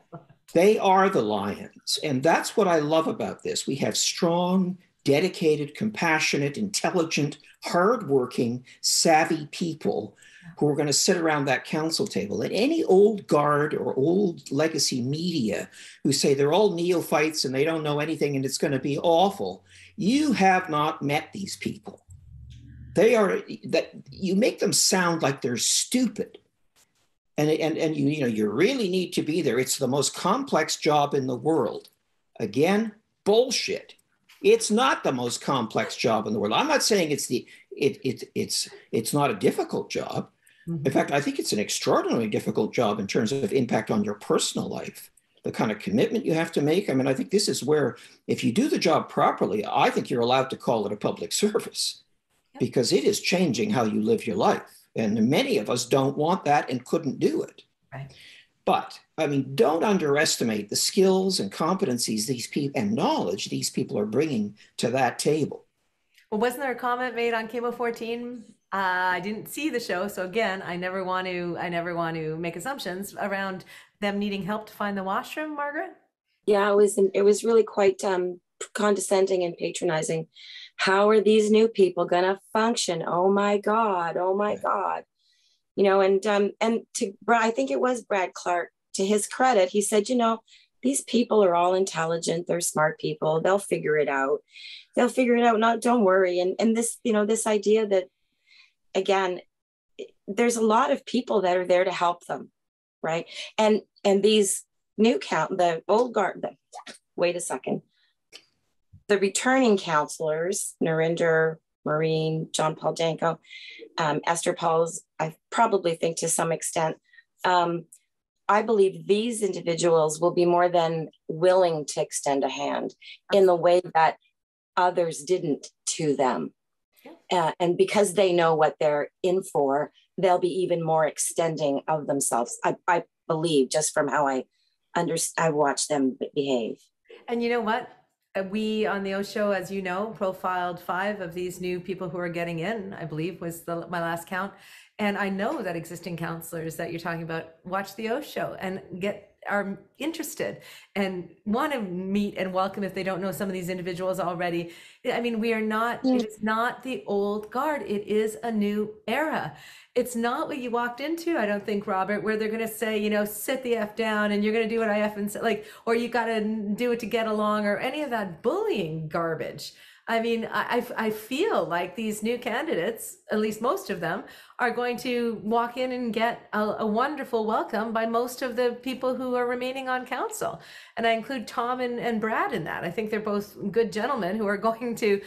They are the lions. And that's what I love about this. We have strong, dedicated, compassionate, intelligent, hardworking, savvy people who are going to sit around that council table. And any old guard or old legacy media who say they're all neophytes and they don't know anything and it's going to be awful, you have not met these people. They are, that you make them sound like they're stupid. And you know, you really need to be there. It's the most complex job in the world. Again, bullshit. It's not the most complex job in the world. I'm not saying it's not a difficult job. Mm-hmm. In fact, I think it's an extraordinarily difficult job in terms of impact on your personal life, the kind of commitment you have to make. I mean, I think this is where, if you do the job properly, I think you're allowed to call it a public service, because it is changing how you live your life. And many of us don't want that and couldn't do it. Right. But I mean, don't underestimate the skills and competencies these people and knowledge these people are bringing to that table. Well, wasn't there a comment made on Cable 14? I didn't see the show, so again, I never want to make assumptions around them needing help to find the washroom, Margaret. Yeah, it was really quite condescending and patronizing. How are these new people going to function? Oh my God! Oh my God! You know, and to I think it was Brad Clark. To his credit, he said, you know, these people are all intelligent. They're smart people. They'll figure it out. They'll figure it out. Not, don't worry. And this, you know, this idea that, again, there's a lot of people that are there to help them, right? And these the old guard. Wait a second. The returning councillors, Narinder, Maureen, John Paul Danko, Esther Pauls, I probably think to some extent, I believe these individuals will be more than willing to extend a hand in the way that others didn't to them. And because they know what they're in for, they'll be even more extending of themselves. I believe, just from how I watch them behave. And you know what? We on the Oshow, as you know, profiled 5 of these new people who are getting in, I believe was my last count. And I know that existing councillors that you're talking about watch the Oshow and are interested and want to meet and welcome if they don't know some of these individuals already. I mean, it is not the old guard. It is a new era. It's not what you walked into, I don't think, Robert, where they're going to say, you know, sit the F down and you're going to do what I F and say, like, or you got to do it to get along, or any of that bullying garbage. I mean, I feel like these new candidates, at least most of them, are going to walk in and get a wonderful welcome by most of the people who are remaining on council. And I include Tom and Brad in that. I think they're both good gentlemen who are going to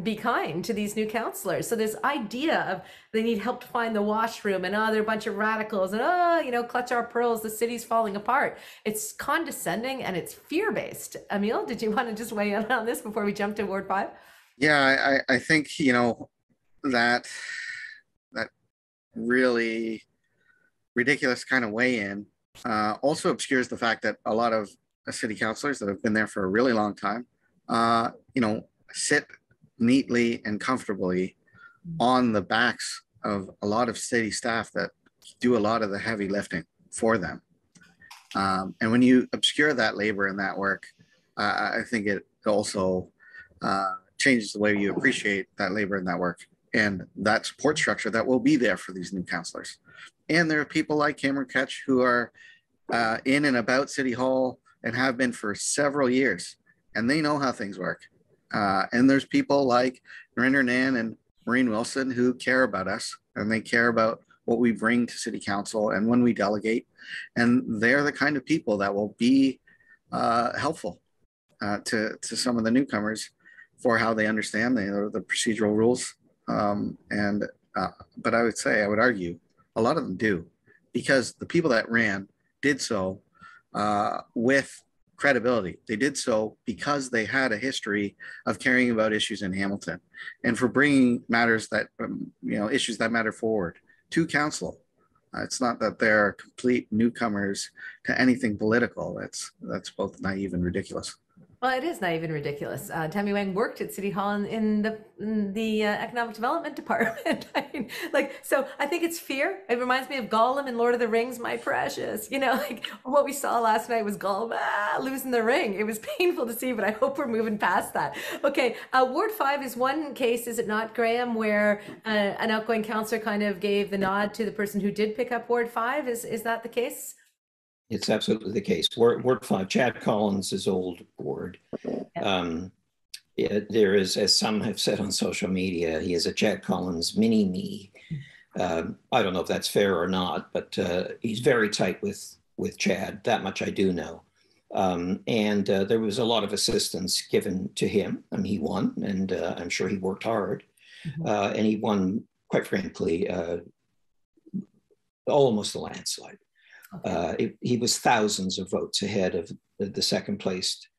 be kind to these new councillors. So this idea of they need help to find the washroom, and they're a bunch of radicals, and you know, clutch our pearls, the city's falling apart. It's condescending and it's fear-based. Emil, did you want to just weigh in on this before we jump to Ward 5? Yeah, I think, you know, that really ridiculous kind of weigh-in also obscures the fact that a lot of city councillors that have been there for a really long time, you know, sit neatly and comfortably on the backs of a lot of city staff that do a lot of the heavy lifting for them. And when you obscure that labor and that work, I think it also changes the way you appreciate that labor and that work and that support structure that will be there for these new councillors. And there are people like Cameron Ketch who are in and about City Hall and have been for several years, and they know how things work. And there's people like Narinder Nan and Maureen Wilson who care about us, and they care about what we bring to City Council and when we delegate. And they're the kind of people that will be helpful to some of the newcomers for how they understand the procedural rules. But I would argue a lot of them do, because the people that ran did so with credibility. They did so because they had a history of caring about issues in Hamilton and for bringing matters that, you know, issues that matter forward to council. It's not that they're complete newcomers to anything political. That's both naive and ridiculous. Well, it is naive and ridiculous. Tammy Wang worked at City Hall in the economic development department. I mean, so I think it's fear. It reminds me of Gollum in Lord of the Rings, my precious. You know, like what we saw last night was Gollum losing the ring. It was painful to see, but I hope we're moving past that. Okay, Ward 5 is one case, is it not, Graham, where an outgoing councillor kind of gave the nod to the person who did pick up Ward 5? Is that the case? It's absolutely the case. Ward 5, Chad Collins' old ward. There is, as some have said on social media, he is a Chad Collins mini-me. I don't know if that's fair or not, but he's very tight with Chad. That much I do know. And there was a lot of assistance given to him. I mean, he won, and I'm sure he worked hard. And he won, quite frankly, almost a landslide. Okay. He was thousands of votes ahead of the second placed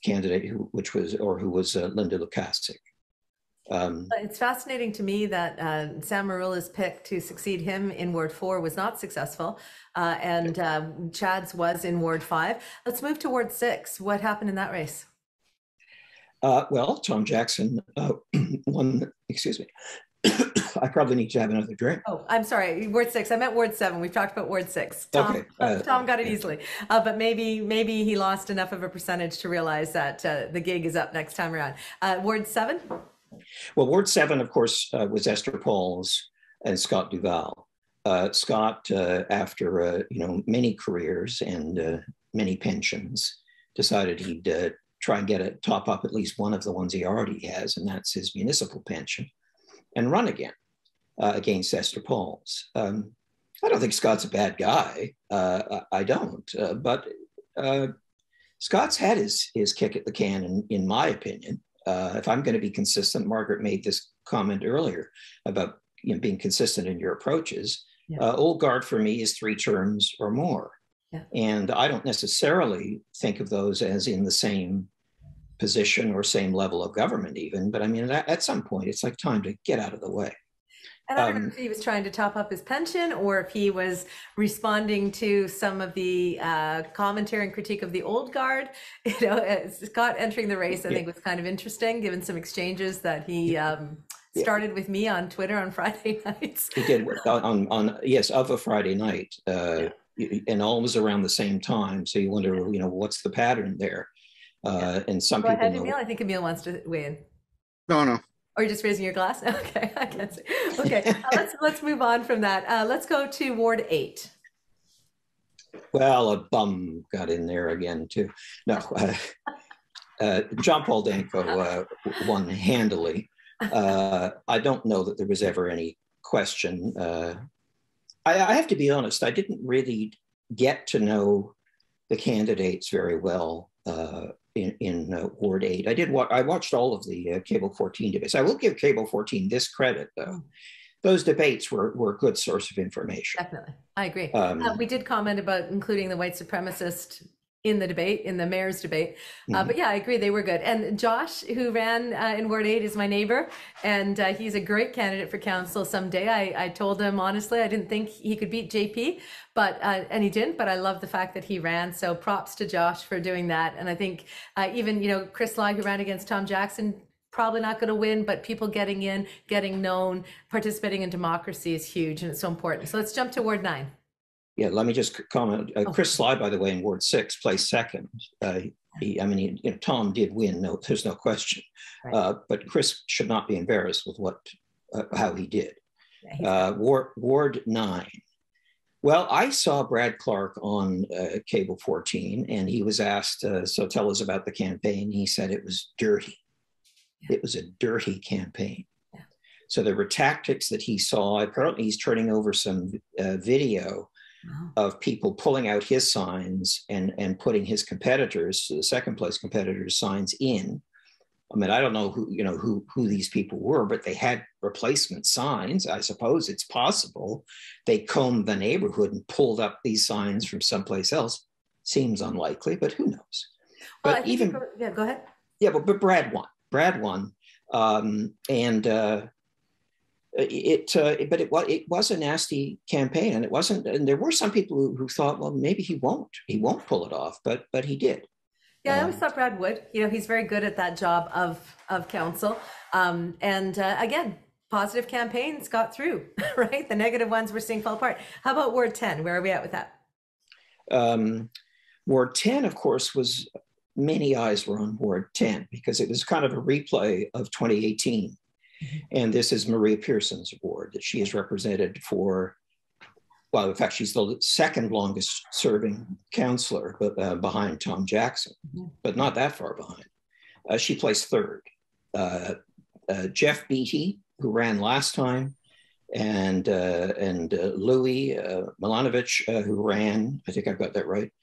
candidate, who was Linda Lukasik. It's fascinating to me that Sam Marula's pick to succeed him in Ward 4 was not successful, and Chad's was in Ward 5. Let's move to Ward 6. What happened in that race? Well, Tom Jackson won, excuse me. I probably need to have another drink. Oh, I'm sorry, Ward 6. I meant Ward 7. We've talked about Ward 6. Tom, Okay. Tom got it easily, but maybe he lost enough of a percentage to realize that the gig is up next time around. Ward 7? Well, Ward 7, of course, was Esther Pauls and Scott Duval. Scott, after many careers and many pensions, decided he'd try and get a top up at least one of the ones he already has, and that's his municipal pension, and run again against Esther Pauls. I don't think Scott's a bad guy. I don't, but Scott's had his kick at the can, in my opinion. If I'm going to be consistent, Margaret made this comment earlier about being consistent in your approaches. Yeah. Old guard for me is 3 terms or more. Yeah. And I don't necessarily think of those as in the same position or same level of government even, but I mean, at some point, it's like time to get out of the way. And I don't know if he was trying to top up his pension or if he was responding to some of the commentary and critique of the old guard. Scott entering the race, I think, was kind of interesting, given some exchanges that he started with me on Twitter on Friday nights. He did of a Friday night, and all was around the same time. So you wonder, what's the pattern there? And some people. Go ahead, Emil. I think Emil wants to weigh in. No. Or you're just raising your glass? Okay, I can't see. Okay, let's move on from that. Let's go to Ward 8. Well, a bum got in there again too. No, John Paul Danko won handily. I don't know that there was ever any question. I have to be honest, I didn't really get to know the candidates very well in Ward 8. I watched all of the Cable 14 debates. I will give Cable 14 this credit, though. Those debates were a good source of information. Definitely. I agree. We did comment about including the white supremacist in the debate, in the mayor's debate. But yeah, I agree, they were good. And Josh, who ran in Ward 8, is my neighbor, and he's a great candidate for council someday. I told him, honestly, I didn't think he could beat JP, and he didn't, but I love the fact that he ran. So props to Josh for doing that. And I think even, Chris Lai, who ran against Tom Jackson, probably not going to win, but people getting in, getting known, participating in democracy is huge, and it's so important. So let's jump to Ward 9. Yeah, let me just comment. Chris Sly, by the way, in Ward 6, placed second. Tom did win. No, there's no question. Right. But Chris should not be embarrassed with how he did. Yeah, Ward 9. Well, I saw Brad Clark on Cable 14, and he was asked, so tell us about the campaign. He said it was dirty. Yeah. It was a dirty campaign. Yeah. So there were tactics that he saw. Apparently, he's turning over some video of people pulling out his signs and putting his competitors, the second place competitors' signs in. I mean, I don't know who these people were, but they had replacement signs. I suppose it's possible they combed the neighborhood and pulled up these signs from someplace else. Seems unlikely, but who knows? Well, but go ahead. Yeah, but Brad won. It was a nasty campaign, and it wasn't. And there were some people who thought, well, maybe he won't pull it off, but he did. Yeah, I always thought Brad would. He's very good at that job of council. Again, positive campaigns got through, right? The negative ones we're seeing fall apart. How about Ward 10? Where are we at with that? Ward 10, of course, was many eyes were on Ward 10 because it was kind of a replay of 2018. And this is Maria Pearson's ward that she has represented for, well, in fact, she's the second longest serving councillor, but behind Tom Jackson, but not that far behind. She placed third. Jeff Beattie, who ran last time, and Louis Milanovic, who ran, I think I've got that right.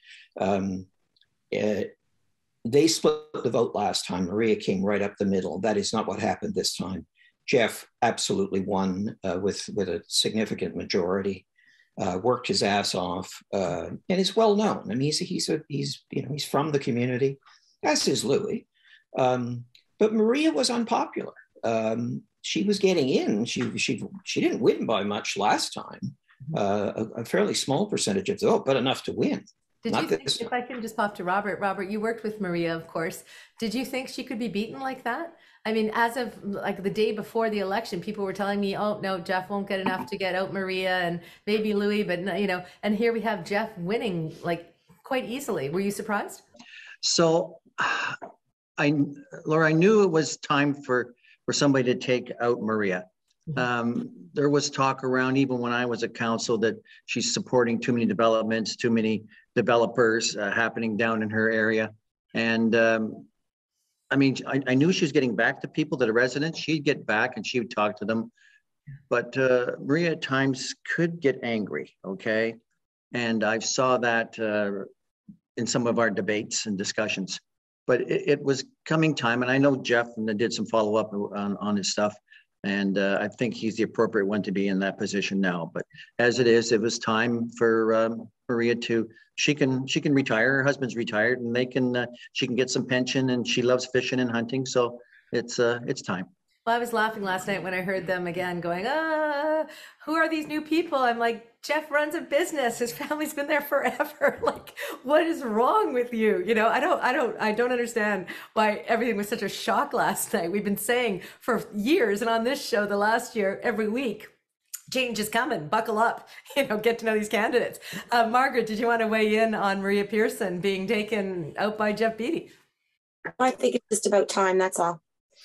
They split the vote last time. Maria came right up the middle. That is not what happened this time. Jeff absolutely won with a significant majority. Worked his ass off, and is well known. I mean, he's from the community, as is Louis. But Maria was unpopular. she was getting in. She didn't win by much last time, a fairly small percentage of the vote, but enough to win. Did you think, if I can just pop to Robert, you worked with Maria, of course. Did you think she could be beaten like that? I mean, as of like the day before the election, people were telling me, oh, no, Jeff won't get enough to get out Maria and maybe Louis, but you know, and here we have Jeff winning like quite easily. Were you surprised? So Laura, I knew it was time for somebody to take out Maria. There was talk around, even when I was at council, that she's supporting too many developments, too many developers happening down in her area. And I mean, I knew she was getting back to people, that are residents. She'd get back and she would talk to them. But Maria at times could get angry, okay? And I saw that in some of our debates and discussions. But it was coming time, and I know Jeff and did some follow-up on his stuff. And I think he's the appropriate one to be in that position now. But as it is, it was time for Maria to, she can retire. Her husband's retired, and she can get some pension, and she loves fishing and hunting. So it's time. Well, I was laughing last night when I heard them again going, who are these new people? I'm like, Jeff runs a business. His family's been there forever. Like, what is wrong with you? You know, I don't understand why everything was such a shock last night. We've been saying for years, and on this show the last year, every week, change is coming, buckle up, you know, get to know these candidates. Margaret, did you want to weigh in on Maria Pearson being taken out by Jeff Beattie? I think it's just about time, that's all.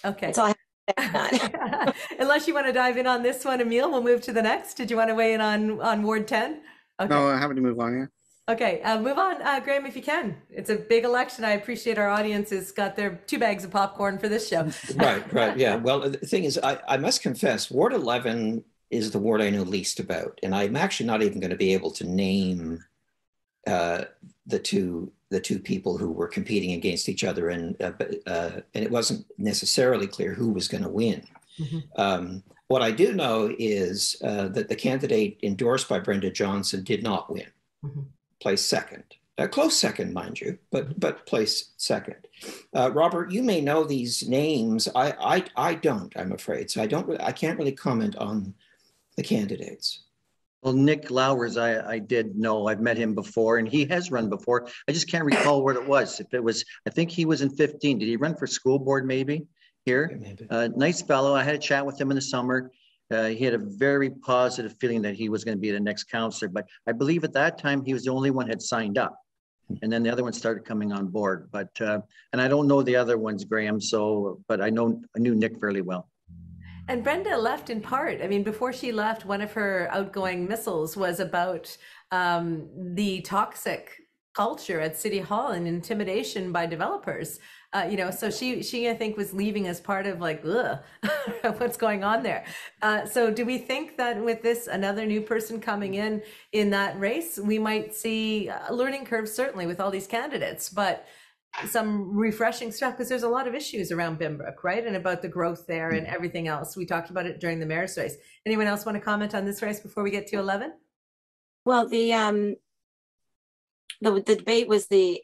Okay. That's all I have. Unless you want to dive in on this one, Emil, we'll move to the next. Did you want to weigh in on Ward 10? Okay. No, I'm happy to move on, yeah. Okay, move on, Graham, if you can. It's a big election. I appreciate our audience has got their 2 bags of popcorn for this show. Right, yeah. Well, the thing is, I must confess, Ward 11 is the ward I know least about, and I'm actually not even going to be able to name the two people who were competing against each other, and it wasn't necessarily clear who was going to win. What I do know is that the candidate endorsed by Brenda Johnson did not win, placed second. A close second, mind you, but placed second. Robert, you may know these names. I don't, I'm afraid. So I can't really comment on the candidates. Well, Nick Lowers, I did know. I've met him before, and he has run before. I just can't recall what it was. If it was, I think he was in 15. Did he run for school board maybe here? Maybe. Nice fellow. I had a chat with him in the summer. He had a very positive feeling that he was going to be the next councillor, but I believe at that time he was the only one had signed up. And then the other ones started coming on board. But, and I don't know the other ones, Graham, but I knew Nick fairly well. And Brenda left in part. I mean, before she left, one of her outgoing missiles was about the toxic culture at City Hall and intimidation by developers. You know, so she I think was leaving as part of like, ugh, what's going on there. So do we think that with this, another new person coming in that race, we might see a learning curve, certainly with all these candidates, but some refreshing stuff, because there's a lot of issues around Binbrook, right? And about the growth there and everything else. We talked about it during the mayor's race. Anyone else want to comment on this race before we get to 11? Well, the debate was the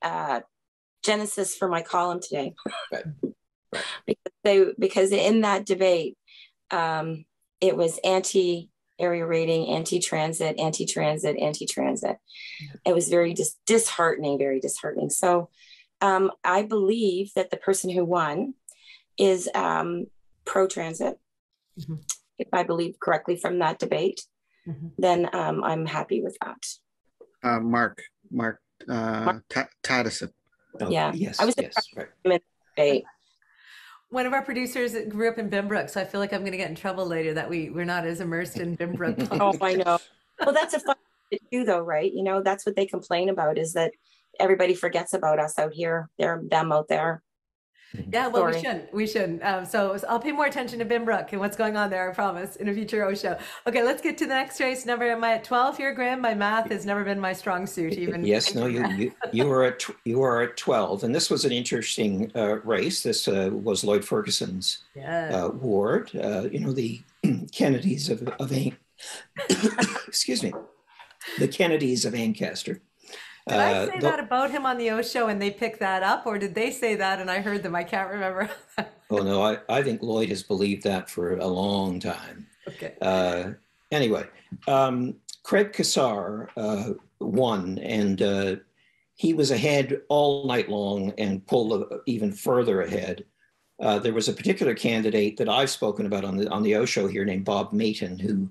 genesis for my column today. Right. Because in that debate, it was anti-area rating, anti-transit. It was very disheartening, very disheartening. So I believe that the person who won is pro-transit. If I believe correctly from that debate, then I'm happy with that. Mark Taddison. Oh, yeah, yes, I was right. in the debate. One of our producers grew up in Binbrook, so I feel like I'm going to get in trouble later that we're not as immersed in Binbrook. Oh, I know. Well, that's a fun thing to do, though, right? You know, that's what they complain about, is that everybody forgets about us out here. Them out there. Yeah, well, we shouldn't. So I'll pay more attention to Binbrook and what's going on there, I promise, in a future Oshow. Okay, let's get to the next race. Am I at 12 here, Graham? My math has never been my strong suit, even. Yes, no, you are at 12, and this was an interesting race. This was Lloyd Ferguson's ward. You know, the Kennedys of excuse me, the Kennedys of Ancaster. Did I say that about him on the Oshow and they picked that up, or did they say that and I heard them? I can't remember. Oh no, I think Lloyd has believed that for a long time. Okay. Anyway, Craig Kassar won, and he was ahead all night long and pulled even further ahead. There was a particular candidate that I've spoken about on the Oshow here named Bob Mayton, who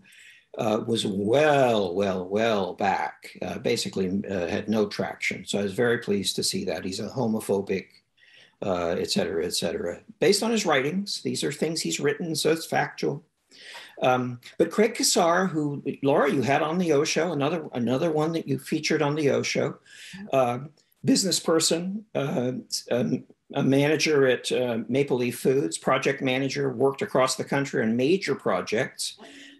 was well back, basically had no traction. So I was very pleased to see that. He's a homophobic, et cetera, based on his writings. These are things he's written, so it's factual. But Craig Kassar, who, Laura, you had on the Oshow, another one that you featured on the Oshow, business person, a manager at Maple Leaf Foods, project manager, worked across the country on major projects.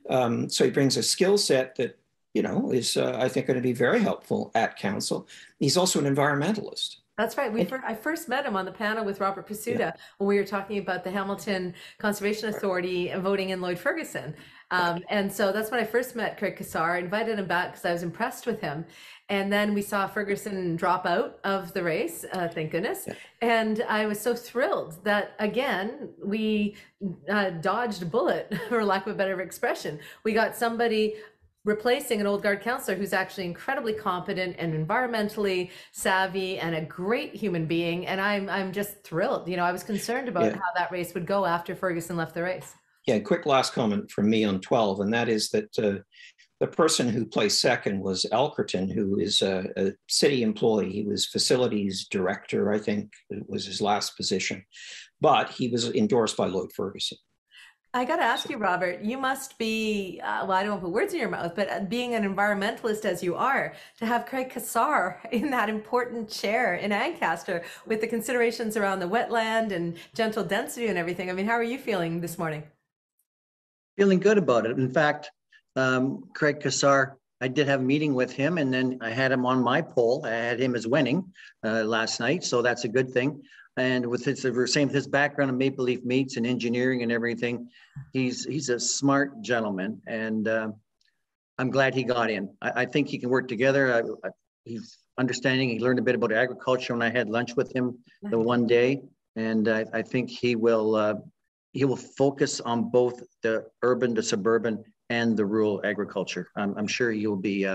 So he brings a skill set that, you know, is, I think, going to be very helpful at council. He's also an environmentalist. That's right. I first met him on the panel with Robert Pasuta when we were talking about the Hamilton Conservation Authority and voting in Lloyd Ferguson. And so that's when I first met Craig Kassar. I invited him back because I was impressed with him. And then we saw Ferguson drop out of the race, thank goodness. Yeah. And I was so thrilled that, again, we dodged a bullet, for lack of a better expression. We got somebody replacing an old guard councillor who's actually incredibly competent and environmentally savvy and a great human being. And I'm just thrilled. You know, I was concerned about how that race would go after Ferguson left the race. Yeah, quick last comment from me on 12, and that is that the person who placed second was Elkerton, who is a city employee. He was facilities director, I think was his last position, but he was endorsed by Lloyd Ferguson. I got to ask you, Robert, you must be, well, I don't want to put words in your mouth, but being an environmentalist as you are, to have Craig Kassar in that important chair in Ancaster with the considerations around the wetland and gentle density and everything. I mean, how are you feeling this morning? Feeling good about it. In fact, Craig Kassar, I did have a meeting with him, and then I had him on my poll. I had him as winning last night, so that's a good thing. And with his background in Maple Leaf Meats and engineering and everything, he's a smart gentleman, and I'm glad he got in. I think he can work together. He's understanding. He learned a bit about agriculture when I had lunch with him the one day, and I think he will focus on both the urban, the suburban, and the rural agriculture. I'm sure he'll be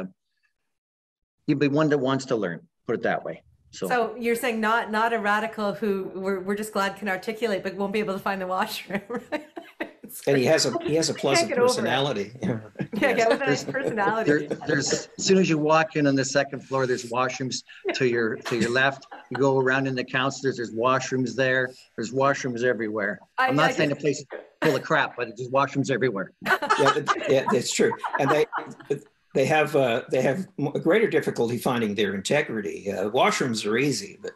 one that wants to learn. Put it that way. So you're saying not a radical who we're just glad can articulate, but won't be able to find the washroom, right? And he has a pleasant personality. Yeah, with a nice personality. There's as soon as you walk in on the second floor, there's washrooms to your left. You go around in the councillors, there's washrooms there. There's washrooms everywhere. I'm not saying the place is full of crap, but there's washrooms everywhere. Yeah, that's true. And they have a greater difficulty finding their integrity. Washrooms are easy, but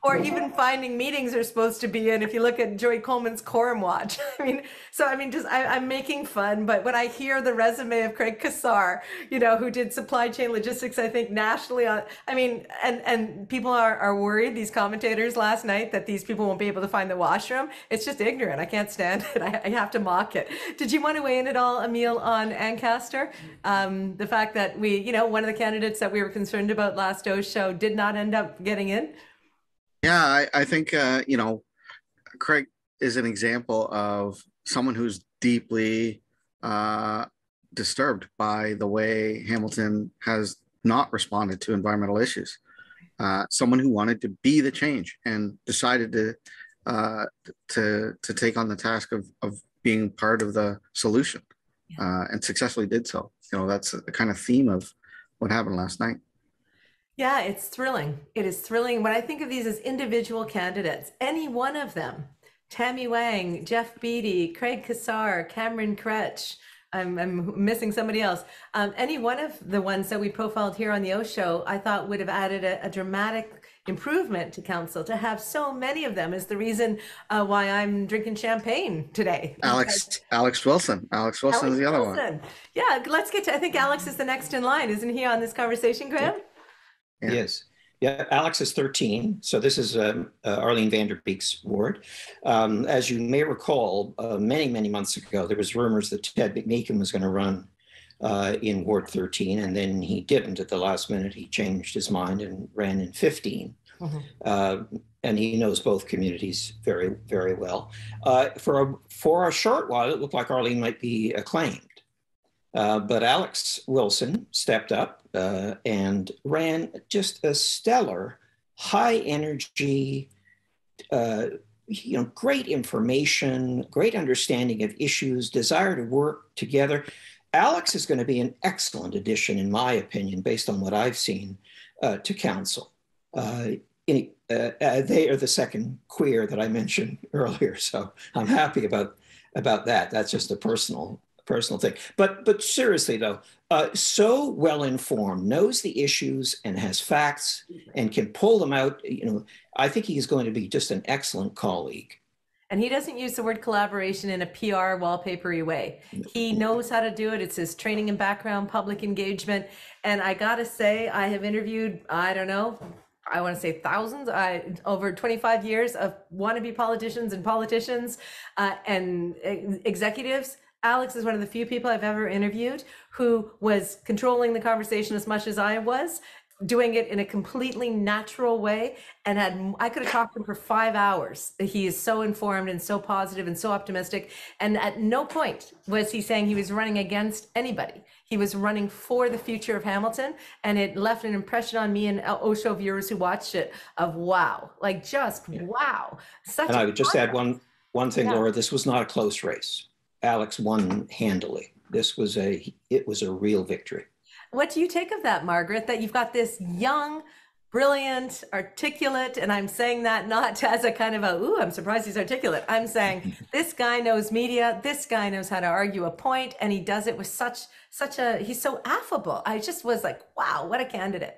or even finding meetings are supposed to be in. If you look at Joy Coleman's Quorum Watch, I'm making fun. But when I hear the resume of Craig Kassar, you know, who did supply chain logistics, I think nationally and people are worried. These commentators last night that these people won't be able to find the washroom. It's just ignorant. I can't stand it. I have to mock it. Did you want to weigh in at all, Emil, on Ancaster? The fact that one of the candidates that we were concerned about last Oshow did not end up getting in? Yeah, I think, Craig is an example of someone who's deeply disturbed by the way Hamilton has not responded to environmental issues. Someone who wanted to be the change and decided to take on the task of being part of the solution, and successfully did so. You know, that's the kind of theme of what happened last night. Yeah, it's thrilling. It is thrilling. When I think of these as individual candidates, any one of them, Tammy Wang, Jeff Beattie, Craig Kassar, Cameron Kretsch, I'm missing somebody else. Any one of the ones that we profiled here on the Oshow, I thought would have added a dramatic improvement to council. To have so many of them is the reason why I'm drinking champagne today. Alex Wilson. Alex Wilson is the other one. Yeah, let's get to, I think Alex is the next in line. Isn't he on this conversation, Graham? Yeah. Yes. Yeah, Alex is 13. So this is Arlene Vanderbeek's ward. As you may recall, many months ago, there was rumors that Ted McMeekin was going to run in Ward 13, and then he didn't at the last minute. He changed his mind and ran in 15. And he knows both communities very, very well. For a short while, it looked like Arlene might be acclaimed. But Alex Wilson stepped up and ran just a stellar, high energy, great information, great understanding of issues, desire to work together. Alex is going to be an excellent addition, in my opinion, based on what I've seen, to council. They are the second queer that I mentioned earlier, so I'm happy about that. That's just a personal thing. But seriously though, so well informed, knows the issues and has facts and can pull them out. I think he's going to be just an excellent colleague. And he doesn't use the word collaboration in a PR wallpapery way. He knows how to do it. It's his training and background, public engagement. And I gotta say, I have interviewed, I don't know, I want to say thousands, over 25 years of wannabe politicians and executives. Alex is one of the few people I've ever interviewed who was controlling the conversation as much as I was, doing it in a completely natural way. And I could have talked to him for 5 hours. He is so informed and so positive and so optimistic. And at no point was he saying he was running against anybody. He was running for the future of Hamilton. And it left an impression on me and Oshow viewers who watched it of wow, like just wow. And I would just add one thing, Laura, this was not a close race. Alex won handily. It was a real victory. What do you take of that, Margaret, that you've got this young, brilliant, articulate, and I'm saying that not as a kind of I'm surprised he's articulate. I'm saying this guy knows media, this guy knows how to argue a point, and he does it with he's so affable. I just was like, wow, what a candidate.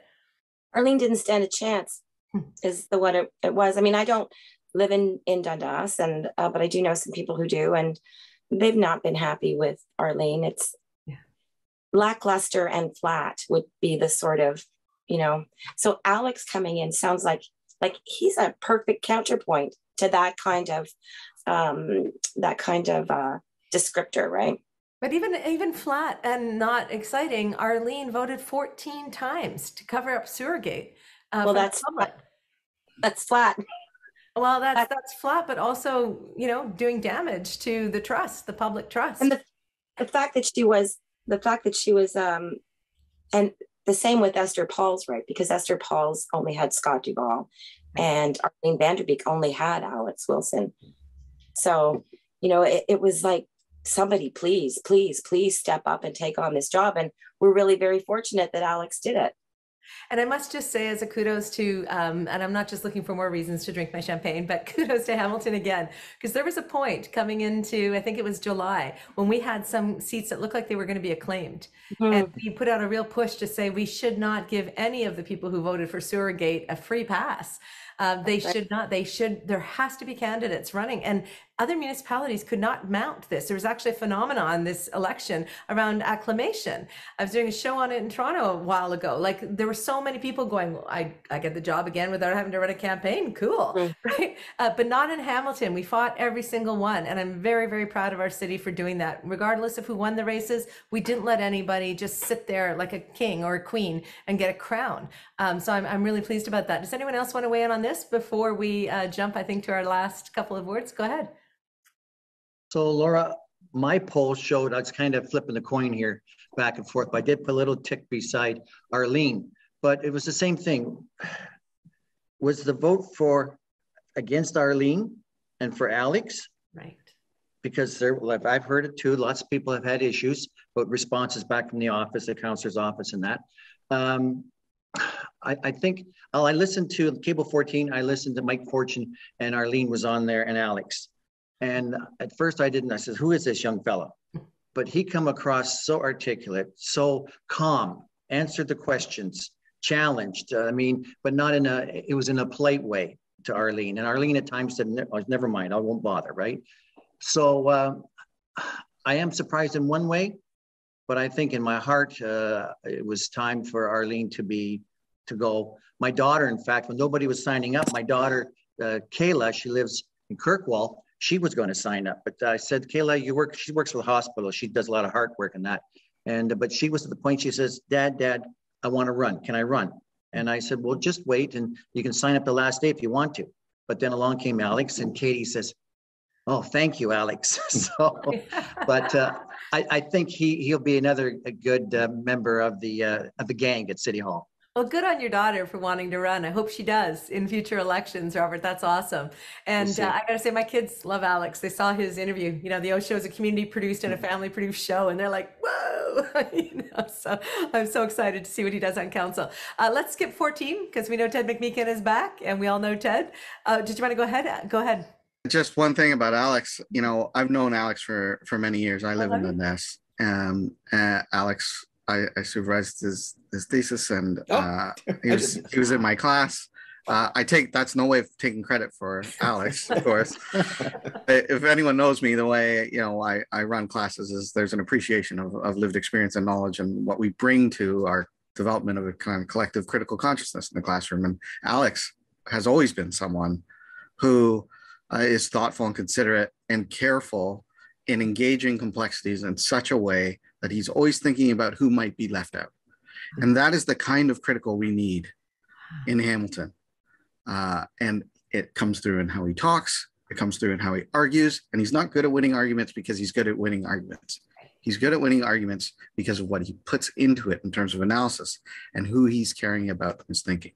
Arlene didn't stand a chance is what it was. I mean, I don't live in Dundas, but I do know some people who do, and they've not been happy with Arlene. It's lackluster and flat would be the sort of, so Alex coming in sounds like he's a perfect counterpoint to that kind of descriptor, right? But even flat and not exciting, Arlene voted 14 times to cover up Sewergate. Well, that's flat. That's flat. Well, that's flat, but also, doing damage to the trust, the public trust. And the fact that she was, and the same with Esther Paul's, right? Because Esther Paul's only had Scott Duvall, and Arlene Vanderbeek only had Alex Wilson. So, it was like, somebody please step up and take on this job. And we're really very fortunate that Alex did it. And I must just say, as a kudos to, and I'm not just looking for more reasons to drink my champagne, but kudos to Hamilton again, because there was a point coming into, I think it was July, when we had some seats that looked like they were going to be acclaimed. And we put out a real push to say we should not give any of the people who voted for Sewergate a free pass. There has to be candidates running, and other municipalities could not mount this. There was actually a phenomenon this election around acclamation. I was doing a show on it in Toronto a while ago. Like, there were so many people going, well, I get the job again without having to run a campaign. Cool, right? But not in Hamilton. We fought every single one, and I'm very, very proud of our city for doing that. Regardless of who won the races, we didn't let anybody just sit there like a king or a queen and get a crown. So I'm really pleased about that. Does anyone else want to weigh in on this before we jump, I think, to our last couple of words? Go ahead. So Laura, my poll showed, I was kind of flipping the coin here back and forth, but I did put a little tick beside Arlene, but it was the same thing. Was the vote against Arlene and for Alex? Right. Because I've heard it too, lots of people have had issues, but responses back from the office, the councillor's office and that. I think I listened to Cable 14, I listened to Mike Fortune, and Arlene was on there, and Alex. And at first I said, who is this young fellow? But he come across so articulate, so calm, answered the questions, challenged. But not it was in a polite way to Arlene. And Arlene at times said, never mind, I won't bother, right? So I am surprised in one way, but I think in my heart, it was time for Arlene to go. My daughter, in fact, when nobody was signing up, my daughter, Kayla, she lives in Kirkwall, she was going to sign up, but I said, Kayla, she works for the hospital. She does a lot of heart work and that. But she was at the point, she says, Dad, I want to run. Can I run? And I said, well, just wait and you can sign up the last day if you want to. But then along came Alex, and Katie says, oh, thank you, Alex. I think he'll be another good member of the gang at City Hall. Well, good on your daughter for wanting to run. I hope she does in future elections, Robert. That's awesome. And We'll I got to say, my kids love Alex. They saw his interview. You know, the Oshow is a community produced and a family produced show, and they're like, whoa. So I'm so excited to see what he does on council. Let's skip 14 because we know Ted McMeekin is back, and we all know Ted. Did you want to go ahead? Go ahead. Just one thing about Alex, I've known Alex for many years. I live in the Nest. Alex, I supervised his thesis, and he was in my class. That's no way of taking credit for Alex, of course. If anyone knows me, the way I run classes is there's an appreciation of lived experience and knowledge and what we bring to our development of a kind of collective critical consciousness in the classroom. And Alex has always been someone who is thoughtful and considerate and careful in engaging complexities in such a way that he's always thinking about who might be left out. And that is the kind of critical we need in Hamilton. And it comes through in how he talks, it comes through in how he argues, and he's not good at winning arguments because he's good at winning arguments. He's good at winning arguments because of what he puts into it in terms of analysis and who he's caring about in his thinking.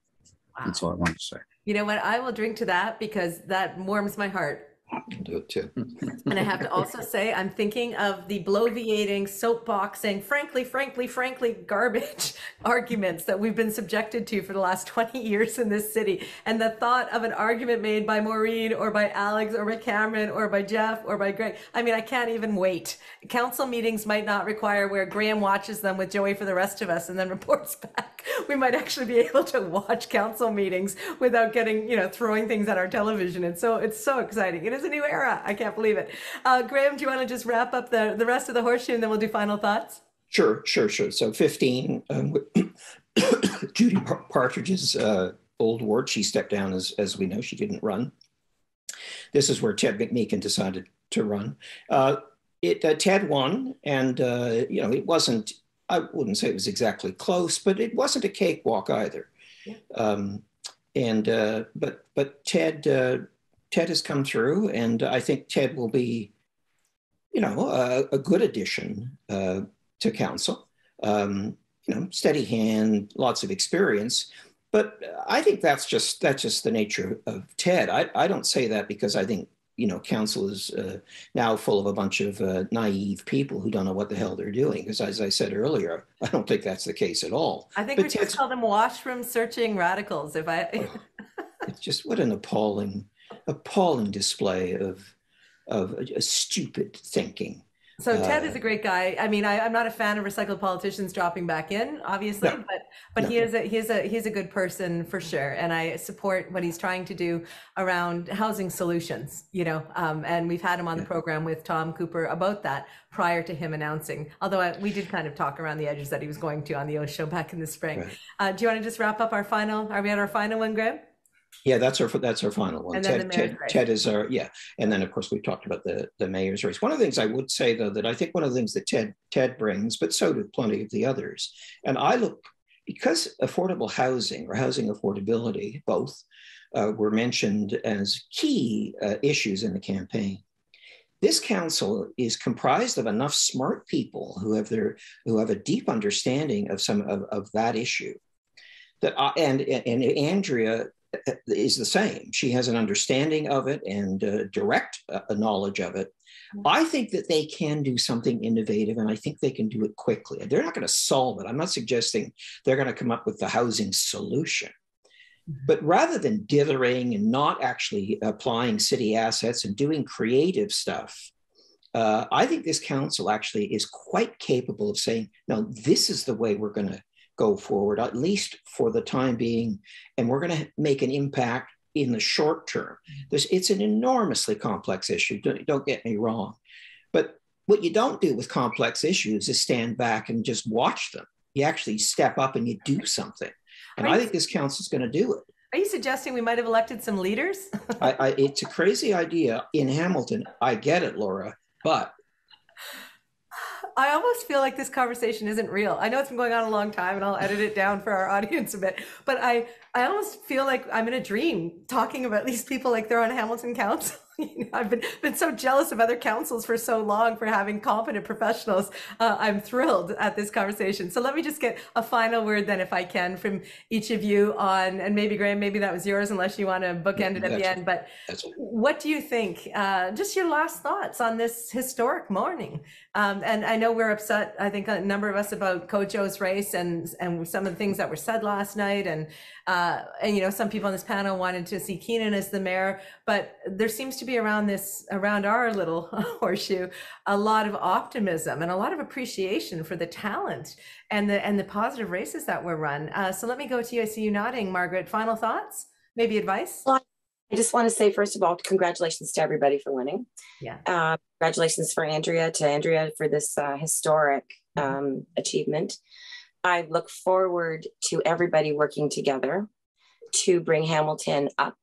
Wow. That's all I wanted to say. You know what? I will drink to that because that warms my heart. I can do it too. And I have to also say, I'm thinking of the bloviating, soapboxing, frankly, garbage arguments that we've been subjected to for the last 20 years in this city. And the thought of an argument made by Maureen or by Alex or by Cameron or by Jeff or by Greg, I mean, I can't even wait. Council meetings might not require where Graham watches them with Joey for the rest of us and then reports back. We might actually be able to watch council meetings without getting, throwing things at our television. And so it's so exciting. It is a new era. I can't believe it. Graham, do you want to just wrap up the rest of the horseshoe and then we'll do final thoughts? Sure. So 15, Judy Partridge's old ward, she stepped down as we know, she didn't run. This is where Ted McMeekin decided to run. Ted won, and it wasn't, I wouldn't say it was exactly close, but it wasn't a cakewalk either. Yeah. But Ted has come through, and I think Ted will be, a good addition to council. Steady hand, lots of experience. But I think that's just the nature of Ted. I don't say that because I think council is now full of a bunch of naive people who don't know what the hell they're doing. Because as I said earlier, I don't think that's the case at all. I think we just call them washroom searching radicals. It's just what an appalling display of stupid thinking. So Ted is a great guy. I mean, I'm not a fan of recycled politicians dropping back in, obviously, but no. He's a good person for sure, and I support what he's trying to do around housing solutions. And we've had him on the program with Tom Cooper about that prior to him announcing. Although we did kind of talk around the edges that he was going to on the Oshow back in the spring. Right. Do you want to just wrap up our final? Are we at our final one, Graham? Yeah, that's our final one. And then Ted is our, and then of course we've talked about the mayor's race. One of the things I would say though, that I think one of the things that Ted brings, but so do plenty of the others, and I look, because affordable housing or housing affordability, both were mentioned as key issues in the campaign. This council is comprised of enough smart people who have a deep understanding of some of that issue. And Andrea is the same. She has an understanding of it and direct knowledge of it. I think that they can do something innovative, and I think they can do it quickly. They're not going to solve it. I'm not suggesting they're going to come up with the housing solution. But rather than dithering and not actually applying city assets and doing creative stuff, I think this council actually is quite capable of saying, no, this is the way we're going to go forward, at least for the time being, and we're going to make an impact in the short term. It's an enormously complex issue, don't get me wrong. But what you don't do with complex issues is stand back and just watch them. You actually step up and you do something. And I think this council is going to do it. Are you suggesting we might have elected some leaders? It's a crazy idea in Hamilton. I get it, Laura, but I almost feel like this conversation isn't real. I know it's been going on a long time and I'll edit it down for our audience a bit, but I almost feel like I'm in a dream talking about these people like they're on Hamilton Council. You know, I've been so jealous of other councils for so long for having competent professionals. I'm thrilled at this conversation. So let me just get a final word then, if I can, from each of you on, and maybe Graham, maybe that was yours, unless you want to bookend it at the end. But what do you think? Just your last thoughts on this historic morning. And I know we're upset, I think a number of us, about Kojo's race and some of the things that were said last night. And you know, some people on this panel wanted to see Keenan as the mayor, but there seems to be around our little horseshoe a lot of optimism and a lot of appreciation for the talent and the positive races that were run. So let me go to you. I see you nodding, Margaret. Final thoughts, maybe advice? Well, I just want to say, first of all, congratulations to everybody for winning. Yeah. Congratulations to Andrea for this historic achievement. I look forward to everybody working together to bring Hamilton up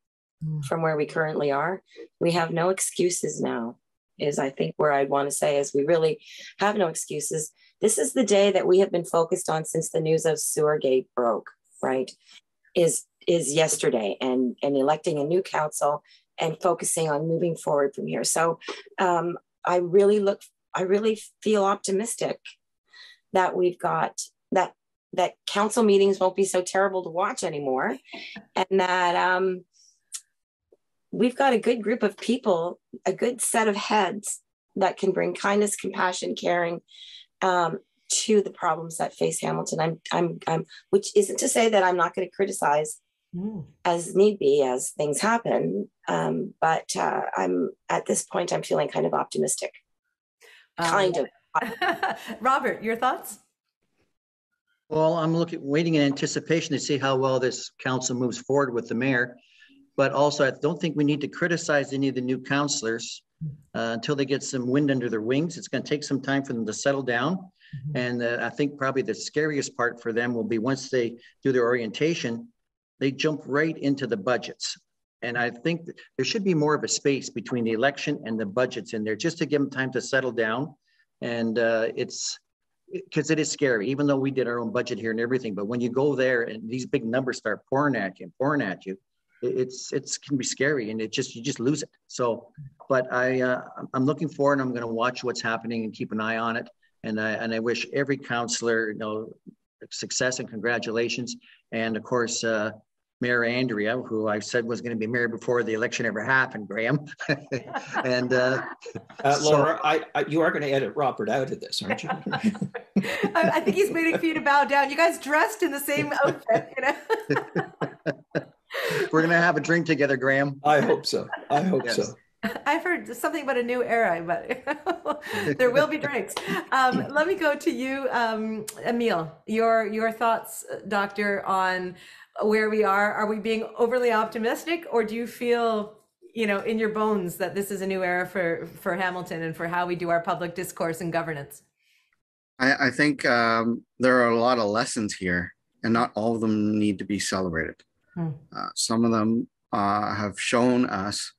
from where we currently are. We have no excuses now, is I think where I'd want to say is we really have no excuses. This is the day that we have been focused on since the news of Sewergate broke, right? Is yesterday, and electing a new council and focusing on moving forward from here. So I really feel optimistic that we've got that council meetings won't be so terrible to watch anymore, and that we've got a good group of people, a good set of heads that can bring kindness, compassion, caring to the problems that face Hamilton. I'm which isn't to say that I'm not going to criticize as need be as things happen, but I'm at this point I'm feeling kind of optimistic. Kind of. Robert, your thoughts? Well, I'm waiting in anticipation to see how well this council moves forward with the mayor. But also, I don't think we need to criticize any of the new councillors until they get some wind under their wings. It's going to take some time for them to settle down. And I think probably the scariest part for them will be once they do their orientation, they jump right into the budgets. And I think there should be more of a space between the election and the budgets in there, just to give them time to settle down. And because it is scary, even though we did our own budget here and everything. But when you go there and these big numbers start pouring at you, it can be scary, and you just lose it. So, but I'm looking forward, and I'm going to watch what's happening and keep an eye on it. And I wish every councillor, success and congratulations. And of course, Mayor Andrea, who I said was going to be mayor before the election ever happened, Graham. And Laura, you are going to edit Robert out of this, aren't you? I think he's waiting for you to bow down. You guys dressed in the same outfit, We're going to have a drink together, Graham. I hope so. So. I've heard something about a new era, but there will be drinks. Let me go to you, Emile. Your thoughts, Doctor, on where we are. Are we being overly optimistic, or do you feel, in your bones that this is a new era for Hamilton and for how we do our public discourse and governance? I think there are a lot of lessons here, and not all of them need to be celebrated. Some of them have shown us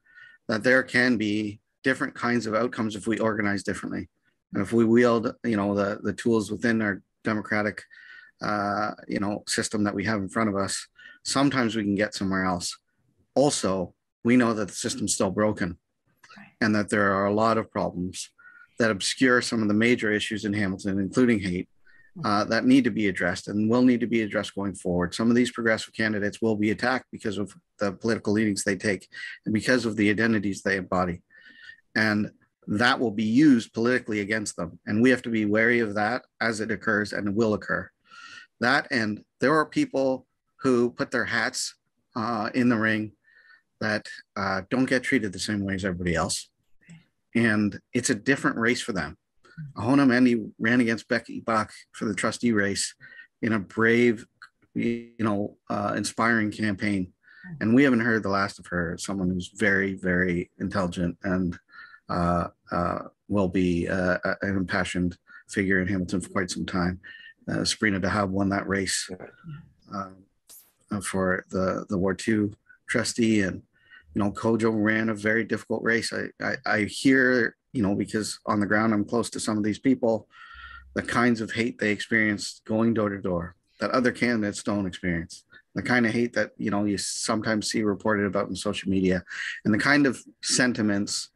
that there can be different kinds of outcomes if we organize differently. And if we wield, the tools within our democratic, system that we have in front of us, sometimes we can get somewhere else. Also, we know that the system's still broken, and that there are a lot of problems that obscure some of the major issues in Hamilton, including hate, that need to be addressed and will need to be addressed going forward. Some of these progressive candidates will be attacked because of the political leanings they take and because of the identities they embody. And that will be used politically against them. And we have to be wary of that as it occurs, and it will occur. That, and there are people who put their hats in the ring that don't get treated the same way as everybody else. And it's a different race for them. Ahona Mendy ran against Becky Buck for the trustee race in a brave, inspiring campaign. And we haven't heard the last of her. Someone who's very, very intelligent and will be an impassioned figure in Hamilton for quite some time. Sabrina DeHaab won that race for the Ward 2 trustee. And, Kojo ran a very difficult race. I hear, because on the ground I'm close to some of these people, the kinds of hate they experience going door to door that other candidates don't experience, the kind of hate that, you know, you sometimes see reported about in social media, and the kind of sentiments,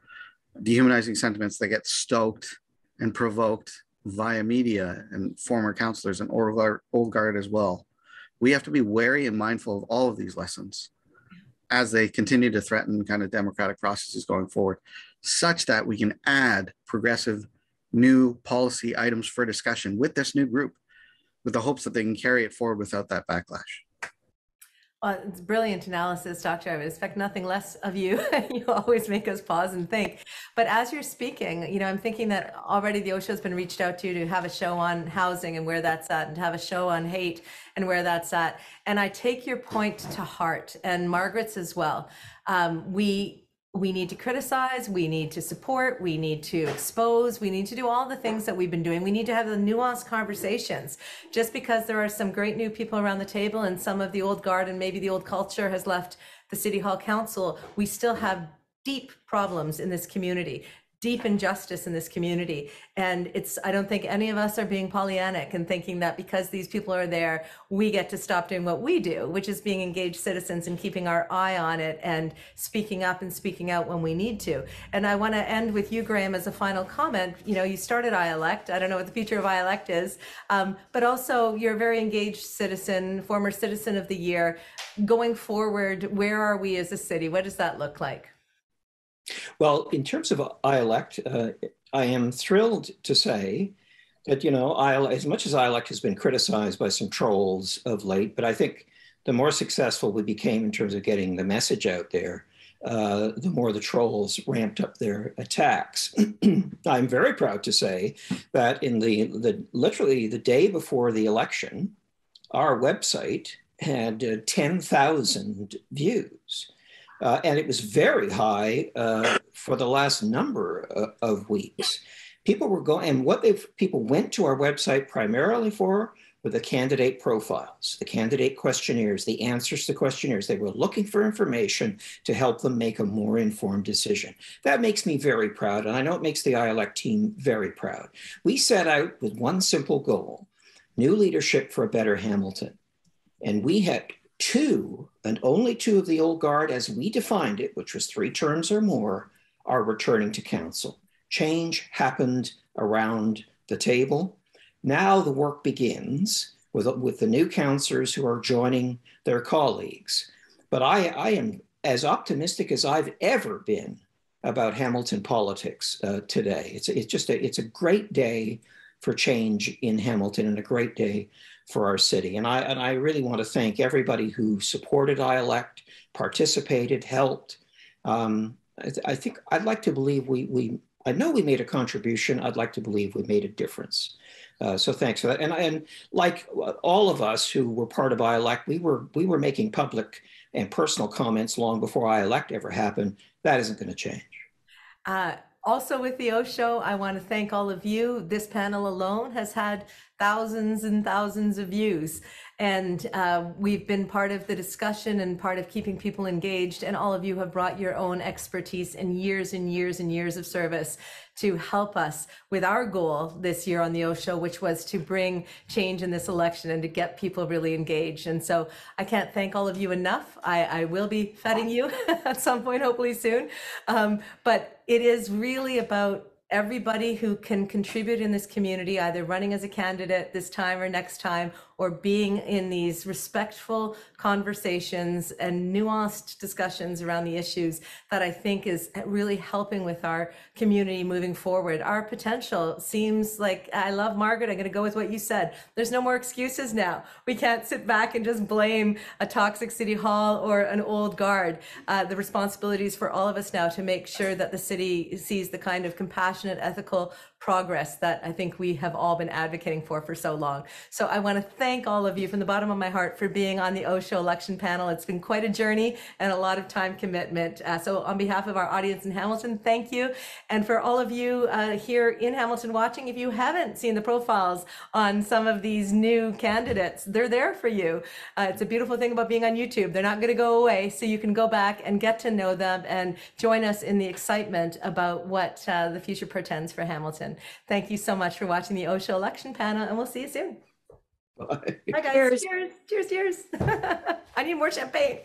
dehumanizing sentiments that get stoked and provoked via media and former councillors and old guard as well. We have to be wary and mindful of all of these lessons as they continue to threaten kind of democratic processes going forward, such that we can add progressive new policy items for discussion with this new group, with the hopes that they can carry it forward without that backlash. Well, it's brilliant analysis, Doctor. I would expect nothing less of you. You always make us pause and think. But as you're speaking, you know, I'm thinking that already the Oshow has been reached out to have a show on housing and where that's at, and to have a show on hate and where that's at. And I take your point to heart, and Margaret's as well. We need to criticize, we need to support, we need to expose, we need to do all the things that we've been doing. We need to have the nuanced conversations. Just because there are some great new people around the table and some of the old guard and maybe the old culture has left the City Hall Council, we still have deep problems in this community, deep injustice in this community. And I don't think any of us are being Pollyannic and thinking that because these people are there, we get to stop doing what we do, which is being engaged citizens and keeping our eye on it and speaking up and speaking out when we need to. And I want to end with you, Graham, as a final comment. You know, you started iElect. I don't know what the future of iElect is, but also you're a very engaged citizen, former Citizen of the Year. Going forward, where are we as a city? What does that look like? Well, in terms of iElect, I am thrilled to say that, you know, as much as iElect has been criticized by some trolls of late, but I think the more successful we became in terms of getting the message out there, the more the trolls ramped up their attacks. I'm very proud to say that in literally the day before the election, our website had 10,000 views. And it was very high for the last number of weeks. People were going, and people went to our website primarily for were the candidate profiles, the candidate questionnaires, the answers to questionnaires. They were looking for information to help them make a more informed decision. That makes me very proud, and I know it makes the iElect team very proud. We set out with one simple goal: new leadership for a better Hamilton. And we had two, and only two, of the old guard, as we defined it, which was 3 terms or more, are returning to council. Change happened around the table. Now the work begins with the new councillors who are joining their colleagues. But I am as optimistic as I've ever been about Hamilton politics today. It's a great day for change in Hamilton, and a great day for our city. And I really want to thank everybody who supported iElect, participated, helped. I think I'd like to believe I know we made a contribution. I'd like to believe we made a difference. So thanks for that. And like all of us who were part of iElect, we were making public and personal comments long before iElect ever happened. That isn't going to change. Also with the Oshow, I want to thank all of you. This panel alone has had thousands and thousands of views. And we've been part of the discussion and part of keeping people engaged. And all of you have brought your own expertise and years and years and years of service to help us with our goal this year on the Oshow, which was to bring change in this election and to get people really engaged. And so I can't thank all of you enough. I will be feting you at some point, hopefully soon. But it is really about everybody who can contribute in this community, either running as a candidate this time or next time, or being in these respectful conversations and nuanced discussions around the issues, that I think is really helping with our community moving forward. Our potential seems like, I love Margaret, I'm going to go with what you said. There's no more excuses now. We can't sit back and just blame a toxic city hall or an old guard. The responsibility is for all of us now to make sure that the city sees the kind of compassionate, ethical progress that I think we have all been advocating for so long. So I want to thank all of you from the bottom of my heart for being on the Oshow election panel. It's been quite a journey and a lot of time commitment. So on behalf of our audience in Hamilton, thank you. And for all of you here in Hamilton watching, if you haven't seen the profiles on some of these new candidates, they're there for you. It's a beautiful thing about being on YouTube. They're not going to go away, so you can go back and get to know them and join us in the excitement about what the future future portends for Hamilton. Thank you so much for watching the Oshow election panel, and we'll see you soon. Bye. Bye, guys. Cheers. Cheers. Cheers. Cheers. I need more champagne.